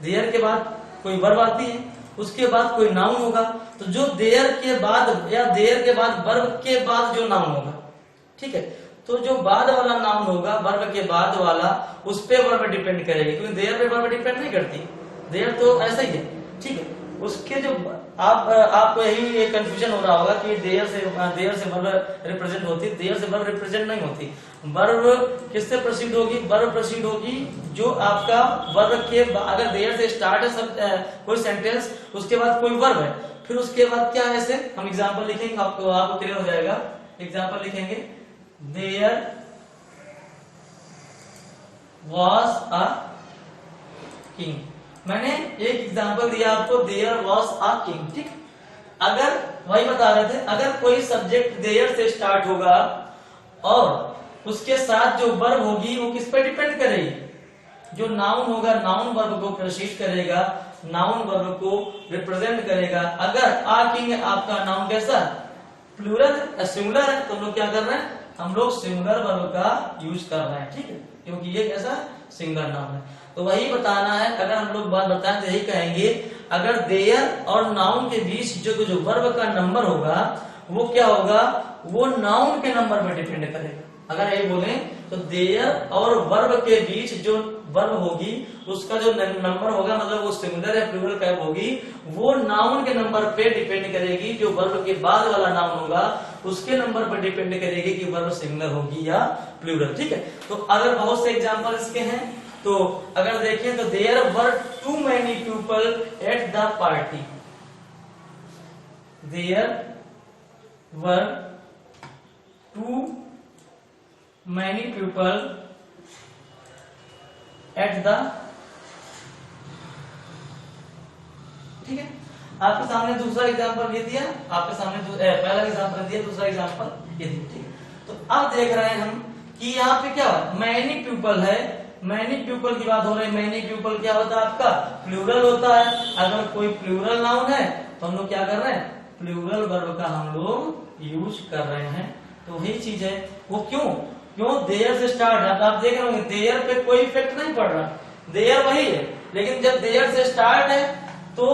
देयर के बाद कोई वर्ब आती है उसके बाद कोई नाउन होगा, तो जो देयर के बाद या देयर के बाद वर्ब के बाद जो नाउन होगा, ठीक है, तो जो बाद वाला नाउन होगा वर्ब के बाद वाला उस पे वर्ब डिपेंड करेगी, क्योंकि देयर पे वर्ब डिपेंड नहीं करती। देयर तो ऐसा ही है, ठीक है। उसके जो आपको यही कंफ्यूजन हो रहा होगा कि देयर से वर्ब रिप्रेजेंट होती है, देयर से वर्ब रिप्रेजेंट नहीं होती। वर्ब किससे प्रोसीड होगी? वर्ब प्रोसीड होगी जो आपका वर्ब के अगर देयर से स्टार्ट है कोई सेंटेंस, उसके बाद कोई वर्ब है, फिर उसके बाद क्या है, ऐसे हम एग्जांपल लिखेंगे, आपको क्लियर हो जाएगा। एग्जांपल लिखेंगे, देयर वाज अ किंग। मैंने एक एग्जांपल दिया आपको, देयर वाज अ किंग, ठीक। अगर वही बता रहे थे, अगर कोई सब्जेक्ट देयर से स्टार्ट होगा और उसके साथ जो वर्ब होगी वो किस पे डिपेंड करेगी? जो नाउन होगा, नाउन वर्ब को प्रोसीड करेगा, नाउन वर्ब को रिप्रेजेंट करेगा। अगर आ किंग आपका नाउन कैसा? प्लूरल है, सिंगुलर है, तो हम लोग क्या कर रहे हैं? हम लोग सिंगुलर वर्ब का यूज कर रहे हैं, ठीक है, क्योंकि ये कैसा सिंगुलर नाउन है। तो वही बताना है। अगर हम लोग बात बताएं तो यही कहेंगे, अगर देयर और नाउन के बीच जो वर्ब का नंबर होगा वो क्या होगा? वो नाउन के नंबर पर डिपेंड करेगा। अगर ये बोले तो देयर और वर्ब के बीच जो वर्ब होगी उसका जो नंबर होगा, मतलब वो सिंगुलर या प्लूरल कैप होगी, वो नाउन के नंबर पे डिपेंड करेगी। जो वर्ब के बाद वाला नाउन होगा उसके नंबर पर डिपेंड करेगी कि वर्ब सिंगुलर होगी या प्लूरल, ठीक है। तो अगर बहुत से एग्जांपल इसके हैं, तो अगर देखें तो there were too many people at the party. There were too many people at the, ठीक है। आपके सामने दूसरा एग्जांपल ये दिया, आपके सामने पहला एग्जांपल दिया, दूसरा एग्जांपल ये दिया, ठीक है। तो अब देख रहे हैं हम कि यहाँ पे क्या है, मैनी पीपल है, मैनी पीपल की बात हो रही है। मैनी पीपल क्या होता है आपका? प्लूरल होता है। अगर कोई प्लूरल नाउन है तो हम लोग क्या कर रहे हैं? प्लूरल वर्ब का हम लोग यूज कर रहे हैं। तो वही चीज है, वो क्यों देयर से स्टार्ट है। आप देख रहे होंगे देयर पे कोई इफेक्ट नहीं पड़ रहा, देयर वही है, लेकिन जब देयर से स्टार्ट है तो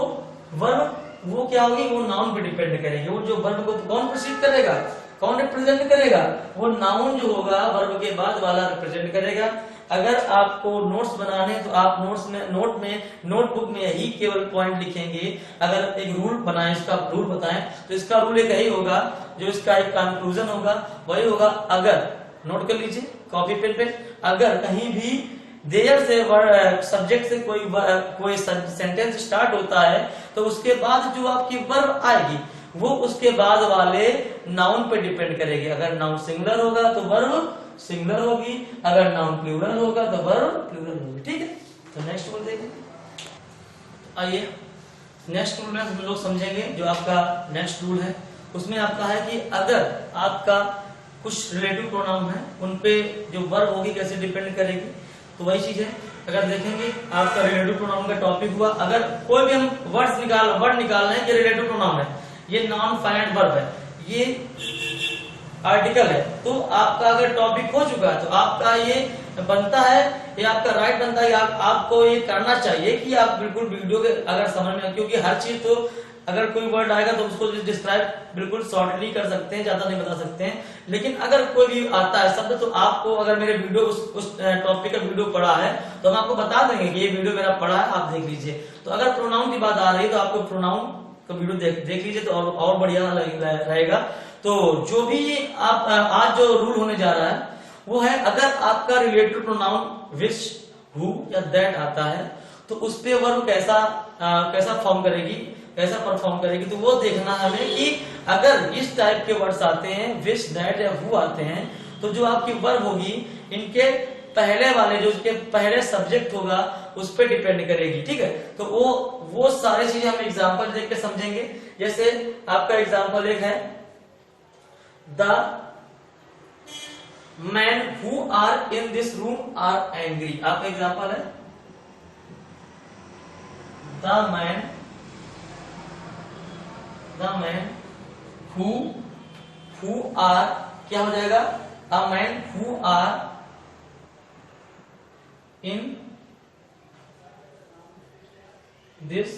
वर्ब वो क्या होगी? वो नाउन पे डिपेंड करेगी। वो जो वर्ब को कौन प्रोसीड करेगा, कौन रिप्रेजेंट करेगा? वो नाउन जो होगा वर्ब के बाद वाला रिप्रेजेंट करेगा। अगर आपको नोट्स बनाने तो आप नोटबुक में यही केवल पॉइंट लिखेंगे। अगर एक रूल बनाए, इसका रूल बताएं तो इसका रूल एक यही होगा, जो इसका एक कंक्लूजन होगा वही होगा। अगर नोट कर लीजिए कॉपी पेन पे, अगर कहीं भी देयर से सब्जेक्ट से कोई सेंटेंस स्टार्ट होता है तो उसके बाद जो आपकी वर्ब आएगी वो उसके बाद वाले नाउन पे डिपेंड करेगी। अगर नाउन सिंगुलर होगा तो वर्ब सिंगुलर होगी, अगर नाउन प्लूरल होगा तो वर्ब प्लूरल होगी, ठीक है। तो नेक्स्ट रूल देखें। आइए नेक्स्ट रूल में हम लोग समझेंगे। जो आपका नेक्स्ट रूल है उसमें आपका है कि अगर आपका कुछ रिलेटिव प्रोनाउन है उन पे जो वर्ब होगी कैसे डिपेंड करेगी। तो वही चीज है, अगर देखेंगे आपका रिलेटिव प्रोनाउन का टॉपिक हुआ, अगर कोई भी हम वर्ड निकालना है कि रिलेटिव प्रोनाउन है, ये नॉन फाइनाइट वर्ब है, ये आर्टिकल है, तो आपका अगर टॉपिक हो चुका है तो आपका ये बनता है, ये आपका राइट बनता है, आपको ये करना चाहिए कि आप बिल्कुल वीडियो के अगर समझ में, क्योंकि हर चीज तो अगर कोई वर्ड आएगा तो उसको डिस्क्राइब बिल्कुल शॉर्टली कर सकते हैं, ज्यादा नहीं बता सकते हैं। लेकिन अगर कोई भी आता है शब्द तो आपको, अगर मेरे वीडियो उस टॉपिक का वीडियो पढ़ा है तो हम आपको बता देंगे कि ये वीडियो मेरा पढ़ा है, आप देख लीजिए। तो अगर प्रोनाउन की बात आ रही है तो आपको प्रोनाउन का वीडियो देख लीजिए तो और बढ़िया रहेगा। तो जो भी आप आज जो रूल होने जा रहा है वो है, अगर आपका रिलेटिव प्रोनाउन विच, हु या दैट आता है तो उस पे वर्ब कैसा फॉर्म करेगी, कैसा परफॉर्म करेगी, तो वो देखना हमें कि अगर इस टाइप के वर्ड्स आते हैं, विच, दैट या हु आते हैं, तो जो आपकी वर्ब होगी इनके पहले वाले जो उसके पहले सब्जेक्ट होगा उस पर डिपेंड करेगी, ठीक है। तो वो सारी चीजें हम एग्जांपल देख के समझेंगे। जैसे आपका एग्जांपल एक है, the man who are in this room are angry. आपका एग्जांपल है द मैन हु आर, क्या हो जाएगा, a man who are in this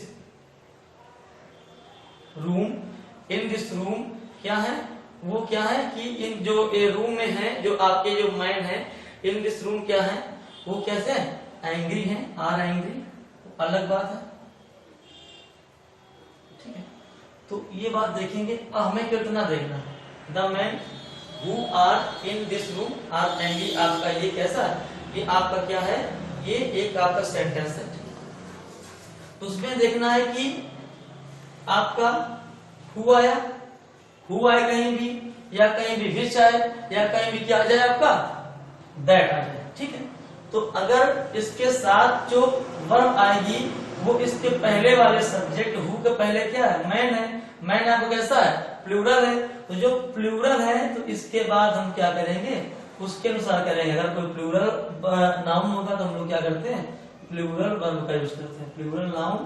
room, क्या है, वो क्या है कि इन जो रूम में है, जो आपके जो मैन है, इन दिस रूम क्या है, वो कैसे है, एंग्री है, आर एंग्री, अलग बात है। तो ये बात देखेंगे। अब हमें कितना देखना है, the man who are in this room are angry, आपका ये कैसा है, ये आपका क्या है, ये एक आपका सेंटेंस है। उसमें देखना है कि आपका हु आया, हु आए कहीं भी, या कहीं भी विच आए, या कहीं भी क्या आ जाए आपका दैट आ जाए, ठीक है। तो अगर इसके साथ जो वर्ब आएगी वो इसके पहले वाले सब्जेक्ट हु के पहले क्या है, मैन है, मैन आपको कैसा है, प्लूरल है। तो जो प्लूरल है तो इसके बाद हम क्या करेंगे, उसके अनुसार करेंगे। अगर कोई प्लूरल नाउन होगा तो हम लोग क्या करते हैं, प्लूरल वर्ब का यूज करते हैं। प्लूरल नाउन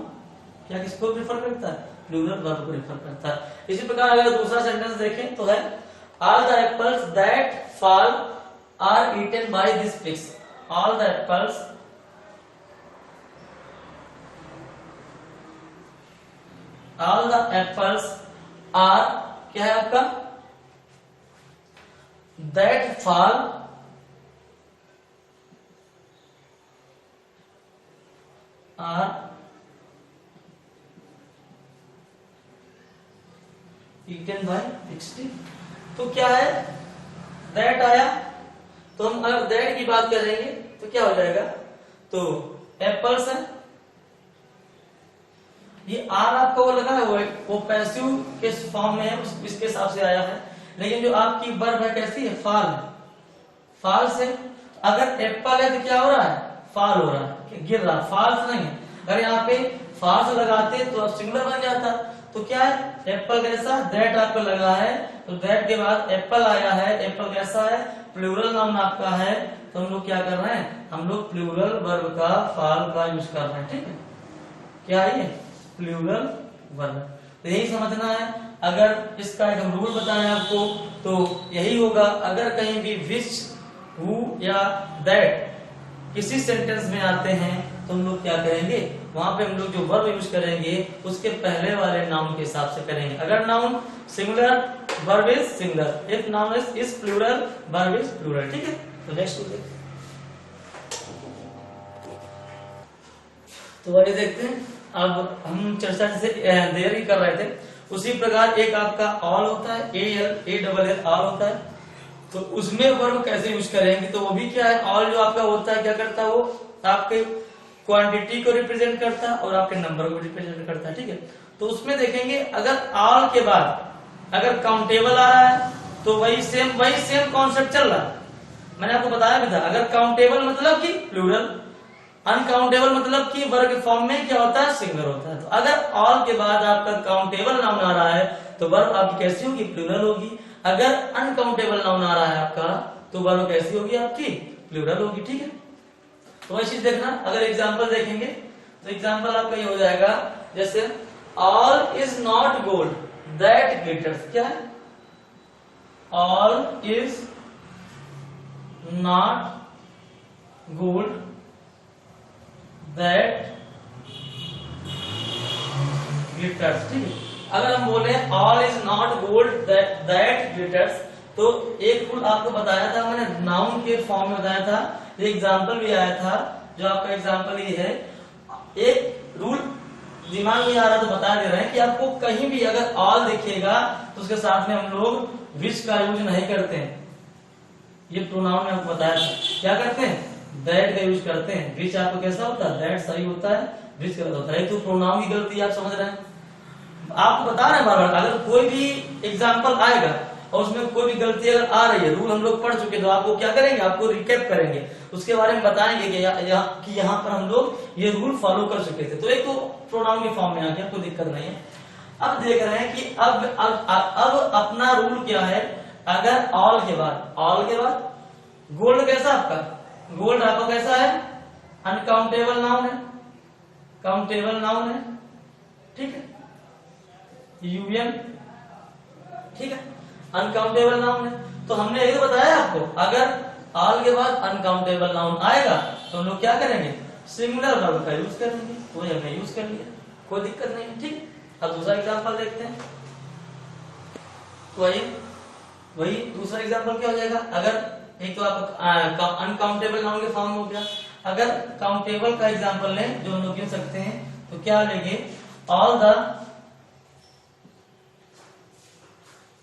क्या किसको प्रेफर करता है, प्लूरल वर्ब को प्रेफर करता है। इसी प्रकार अगर दूसरा सेंटेंस देखें तो है all the apples that fall are eaten by this pigs. All the apples all the apples are क्या है आपका, that fall are eaten by pigs. तो क्या है, दैट आया, तो हम अगर दैट की बात करेंगे तो क्या हो जाएगा, तो एप्पल्स है, ये आर आपका वो लगा है वो पैसिव के फॉर्म में है, इसके हिसाब से आया है। लेकिन जो आपकी वर्ब है कैसी है, फाल है, फाल से अगर एप्पल है तो क्या हो रहा है, फाल हो रहा है, गिर रहा, फाल्स नहीं है। अगर यहाँ पे फाल्स लगाते तो अब सिंगुलर बन जाता। तो क्या है, एप्पल कैसा, दैट आपको लगा है, तो दैट के बाद एप्पल आया है, एप्पल कैसा है, प्लूरल नाउन आपका है। तो हम लोग क्या कर रहे हैं, हम लोग प्लूरल वर्ब का फाल का यूज कर रहे हैं, ठीक है। क्या है ये, प्लूरल वर्ब। तो यही समझना है। अगर इसका एक हम रूल बताएं आपको तो यही होगा, अगर कहीं भी विच, हु या दैट किसी सेंटेंस में आते हैं तो हम लोग क्या करेंगे, वहां पे हम लोग जो वर्ब यूज करेंगे उसके पहले वाले नाउन के हिसाब से करेंगे। अगर noun singular verb is singular, if noun is plural verb is plural, ठीक है। तो नेक्स्ट तो आइए देखते हैं। अब हम चर्चा से देर ही कर रहे थे, उसी प्रकार एक आपका ऑल होता है, AL ऑल होता है। तो उसमें वर्ब कैसे यूज करेंगे, तो वो भी क्या है, ऑल जो आपका होता है क्या करता है, वो आपके क्वांटिटी को रिप्रेजेंट करता है और आपके नंबर को रिप्रेजेंट करता है, ठीक है। तो उसमें देखेंगे अगर ऑल के बाद अगर काउंटेबल आ रहा है तो वही सेम कॉन्सेप्ट चल रहा है। मैंने आपको बताया भी था, अगर काउंटेबल मतलब कि प्लूरल, अनकाउंटेबल मतलब कि वर्ग फॉर्म में क्या होता है, सिंगुलर होता है। तो अगर ऑल के बाद आपका काउंटेबल नाउन आ रहा है तो वर्ब आपकी कैसी होगी, प्लूरल होगी। अगर अनकाउंटेबल नाउन आ रहा है आपका तो वर्ब कैसी होगी, आपकी प्लूरल होगी, ठीक है। तो वही चीज देखना। अगर एग्जांपल देखेंगे तो एग्जांपल आपका ये हो जाएगा, जैसे all is not gold that glitters. क्या है, all is not gold that glitters, ठीक है। अगर हम बोले all is not gold that glitters, तो एक रूल आपको बताया था मैंने, नाउन के फॉर्म में बताया था, एग्जाम्पल भी आया था। जो आपका एग्जाम्पल ये है, एक रूल दिमाग में आ रहा तो बता दे रहे हैं कि आपको कहीं भी अगर ऑल दिखेगा तो उसके साथ में हम लोग विच का यूज नहीं करते हैं। ये प्रोनाउन में आपको बताया था, क्या करते हैं, दैट का यूज करते हैं। विच आपको कैसा होता है, दैट सही होता है, विच गलत होता है। तो प्रोनाउन की गलती आप समझ रहे हैं, आपको बता रहे हैं बार बार। अगर कोई भी एग्जाम्पल आएगा और उसमें कोई भी गलती अगर आ रही है, रूल हम लोग पढ़ चुके, तो आपको क्या करेंगे, आपको रिकैप करेंगे, उसके बारे में बताएंगे कि यहाँ पर हम लोग ये रूल फॉलो कर चुके थे। तो एक तो प्रोनाउन के फॉर्म में आ गया, कोई दिक्कत नहीं है। अब देख रहे हैं कि अब अपना रूल क्या है, अगर ऑल के बाद गोल्ड कैसा आपका, गोल्ड आपका कैसा है, अनकाउंटेबल नाउन है, काउंटेबल नाउन है, ठीक है, यूएम, ठीक है, अनकाउंटेबल नाउन है। तो हमने यही बताया आपको, अगर ऑल के बाद अनकाउंटेबल नाउन आएगा तो हम लोग क्या करेंगे, सिंगुलर वर्ब का यूज करेंगे। तो हमने यूज कर लिया, कोई दिक्कत नहीं है, ठीक। अब दूसरा एग्जांपल देखते हैं। तो वही दूसरा एग्जांपल क्या हो जाएगा, अगर एक तो आप अनकाउंटेबल नाउन के फॉर्म हो गया, अगर काउंटेबल का एग्जांपल लें जो हम लोग गिन सकते हैं तो क्या लेंगे, all the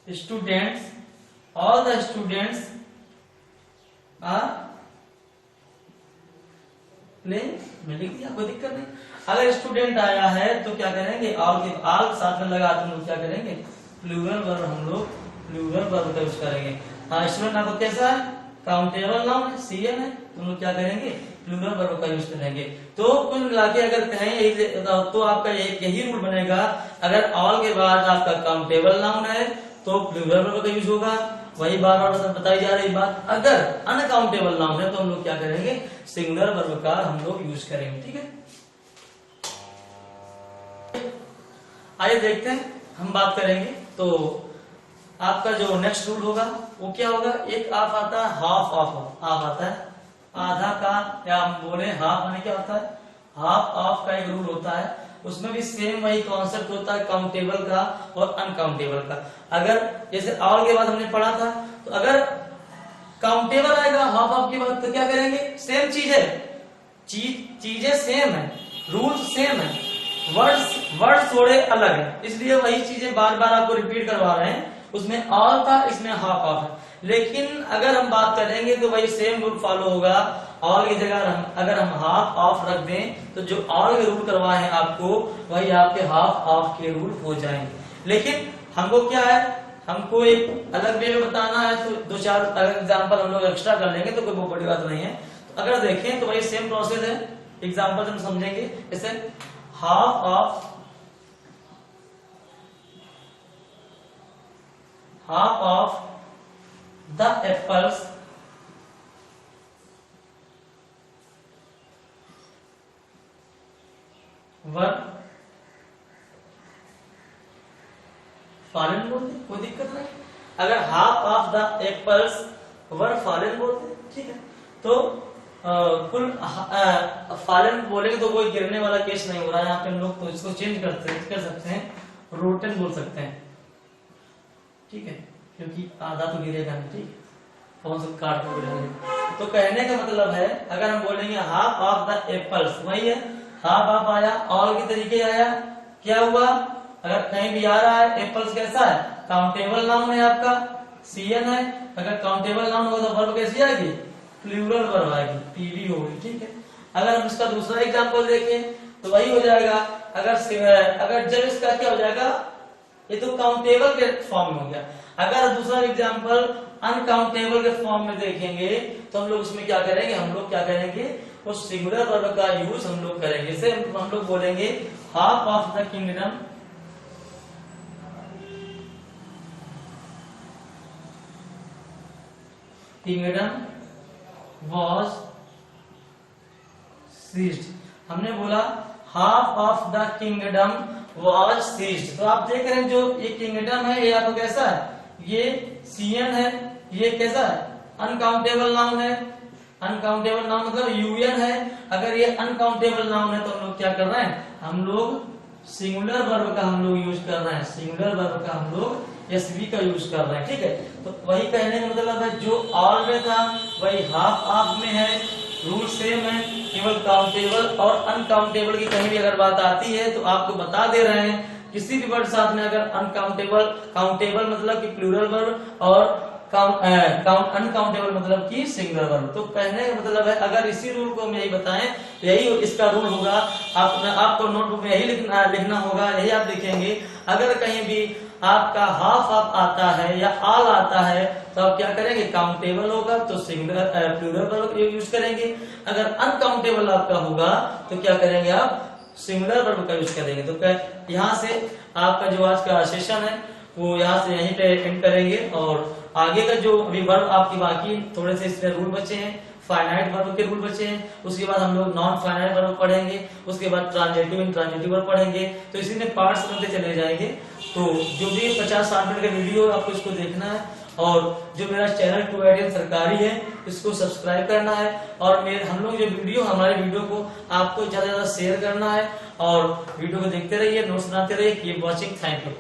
students, all the students are playing, मैं लिख दिया, कोई दिक्कत नहीं। अगर स्टूडेंट आया है तो क्या करेंगे, ऑल के ऑल साथ में लगा तो हम लोग क्या करेंगे, प्लूरल वर्ब हम लोग प्लूरल वर्ब का यूज करेंगे। हाँ, स्टूडेंट आपको कैसा है, काउंटेबल नाउन है, सीएन है, तो हम लोग क्या करेंगे, प्लूरल वर्ब का यूज करेंगे। तो कुल मिला के अगर कहें तो आपका यही रूल बनेगा, अगर ऑल के बाद आपका काउंटेबल नाउन है तो प्लूरल वर्ब का यूज होगा। वही बार बार बताई जा रही बात, अगर अनकाउंटेबल नाउन है तो हम लोग क्या करेंगे, सिंगुलर वर्ब का हम लोग यूज करेंगे। ठीक है, आइए देखते हैं, हम बात करेंगे। तो आपका जो नेक्स्ट रूल होगा वो क्या होगा, एक आप आता है हाफ ऑफ, आप आता है आधा का, या हम बोले हाफ माने क्या होता है, हाफ ऑफ का एक रूल होता है, उसमें भी सेम वही कॉन्सेप्ट होता है काउंटेबल का और अनकाउंटेबल का। अगर जैसे ऑल के बाद हमने पढ़ा था, तो अगर काउंटेबल आएगा हाफ ऑफ के बाद तो क्या करेंगे, सेम चीज है, चीजें सेम है, रूल्स सेम है, वर्ड्स थोड़े अलग है, इसलिए वही चीजें बार बार आपको रिपीट करवा रहे हैं। उसमें ऑल था, इसमें हाफ ऑफ है, लेकिन अगर हम बात करेंगे तो वही सेम रूल फॉलो होगा। ऑल की जगह अगर हम हाफ ऑफ रख दें तो जो ऑल के रूल करवाए हैं आपको, वही आपके हाफ ऑफ के रूल हो जाएंगे। लेकिन हमको क्या है, हमको एक अलग वे में बताना है, तो दो चार अगर एग्जाम्पल हम लोग एक्स्ट्रा कर लेंगे तो कोई बहुत बड़ी बात नहीं है। तो अगर देखें तो वही सेम प्रोसेस है, एग्जाम्पल हम समझेंगे। जैसे half of the apples were fallen बोलते, कोई दिक्कत नहीं। अगर half of the apples were fallen बोलते, ठीक है, तो कुल फॉलन बोलेंगे तो कोई गिरने वाला केस नहीं हो रहा है यहाँ पे। हम लोग तो इसको चेंज कर सकते हैं, रोटन बोल सकते हैं, ठीक है, क्योंकि आधा तो गिरेगा नहीं, ठीक है, कौन सा काट को गिरेगा। तो कहने का मतलब है, अगर हम बोलेंगे हाफ ऑफ द एप्पल्स, वही है, हाफ ऑफ आया, ऑल के तरीके आया, क्या हुआ, अगर कहीं भी आ रहा है एप्पल्स कैसा है, काउंटेबल नाउन है आपका, सीएन है, अगर काउंटेबल नाउन होगा तो वर्ब कैसी आएगी, प्लूरल वर्ब आएगी, पीवी होगी, ठीक है। अगर हम इसका दूसरा एग्जांपल देखें तो वही हो जाएगा, अगर जब इसका क्या हो जाएगा, ये तो काउंटेबल के फॉर्म में हो गया। अगर दूसरा एग्जांपल अनकाउंटेबल के फॉर्म में देखेंगे तो हम लोग उसमें क्या करेंगे, हम लोग क्या करेंगे, वो सिंगुलर वर्ब का यूज हम लोग करेंगे। जैसे हम लोग बोलेंगे half of the kingdom was seized, हमने बोला half of the kingdom was seized. तो आप देख रहे हैं जो ये किंगडम है ये आपको कैसा है, ये सीएन है, ये कैसा है, अनकाउंटेबल नाउन है, अनकाउंटेबल नाउन मतलब यूएन है। अगर ये अनकाउंटेबल नाउन है तो हम लोग क्या कर रहे हैं, हम लोग सिंगुलर वर्ब का हम लोग यूज कर रहे हैं, सिंगुलर वर्ब का हम लोग एसवी का यूज कर रहे हैं, ठीक है। तो वही कहने का मतलब है, जो ऑल में था वही हाफ ऑफ में है, रूल सेम है, केवल काउंटेबल और अनकाउंटेबल की कहीं भी अगर बात आती है तो आपको बता दे रहे हैं। किसी भी वर्ड साथ में अगर अनकाउंटेबल, काउंटेबल मतलब कि प्लूरल वर्ब और अनकाउंटेबल मतलब कि सिंगुलर वर्ब। तो कहने का मतलब है, अगर इसी रूल को हम यही बताएं, यही इसका रूल होगा, आपको नोटबुक में यही लिखना होगा, यही आप लिखेंगे। अगर कहीं भी आपका हाफ ऑफ आता है या ऑल आता है तो आप क्या करेंगे, काउंटेबल होगा तो सिंगुलर प्लूरल वर्ब यूज करेंगे। अगर अनकाउंटेबल आपका होगा तो क्या करेंगे, आप सिंगुलर वर्ब का यूज करेंगे। तो यहाँ से आपका जो आज का सेशन है वो यहाँ से यहीं पे एंड करेंगे, और आगे का जो अभी वर्ब आपकी बाकी थोड़े से इसमें रूल बचे हैं, फाइनाइट वर्ब के रूल बचे हैं, उसके बाद हम लोग नॉन फाइनाइट वर्ब पढ़ेंगे, उसके बाद ट्रांजिटिव इंट्रांजिटिव वर्ब पढ़ेंगे। तो इसी में पार्ट्स बनते चले जाएंगे। तो जो भी 50-60 मिनट का वीडियो है आपको इसको देखना है, और जो मेरा चैनल टू आइडियन सरकारी है इसको सब्सक्राइब करना है, और हम लोग जो वीडियो, हमारे वीडियो को आपको ज्यादा से ज्यादा शेयर करना है, और वीडियो को देखते रहिए, नोट्स बनाते रहिए। Keep watching, thank you.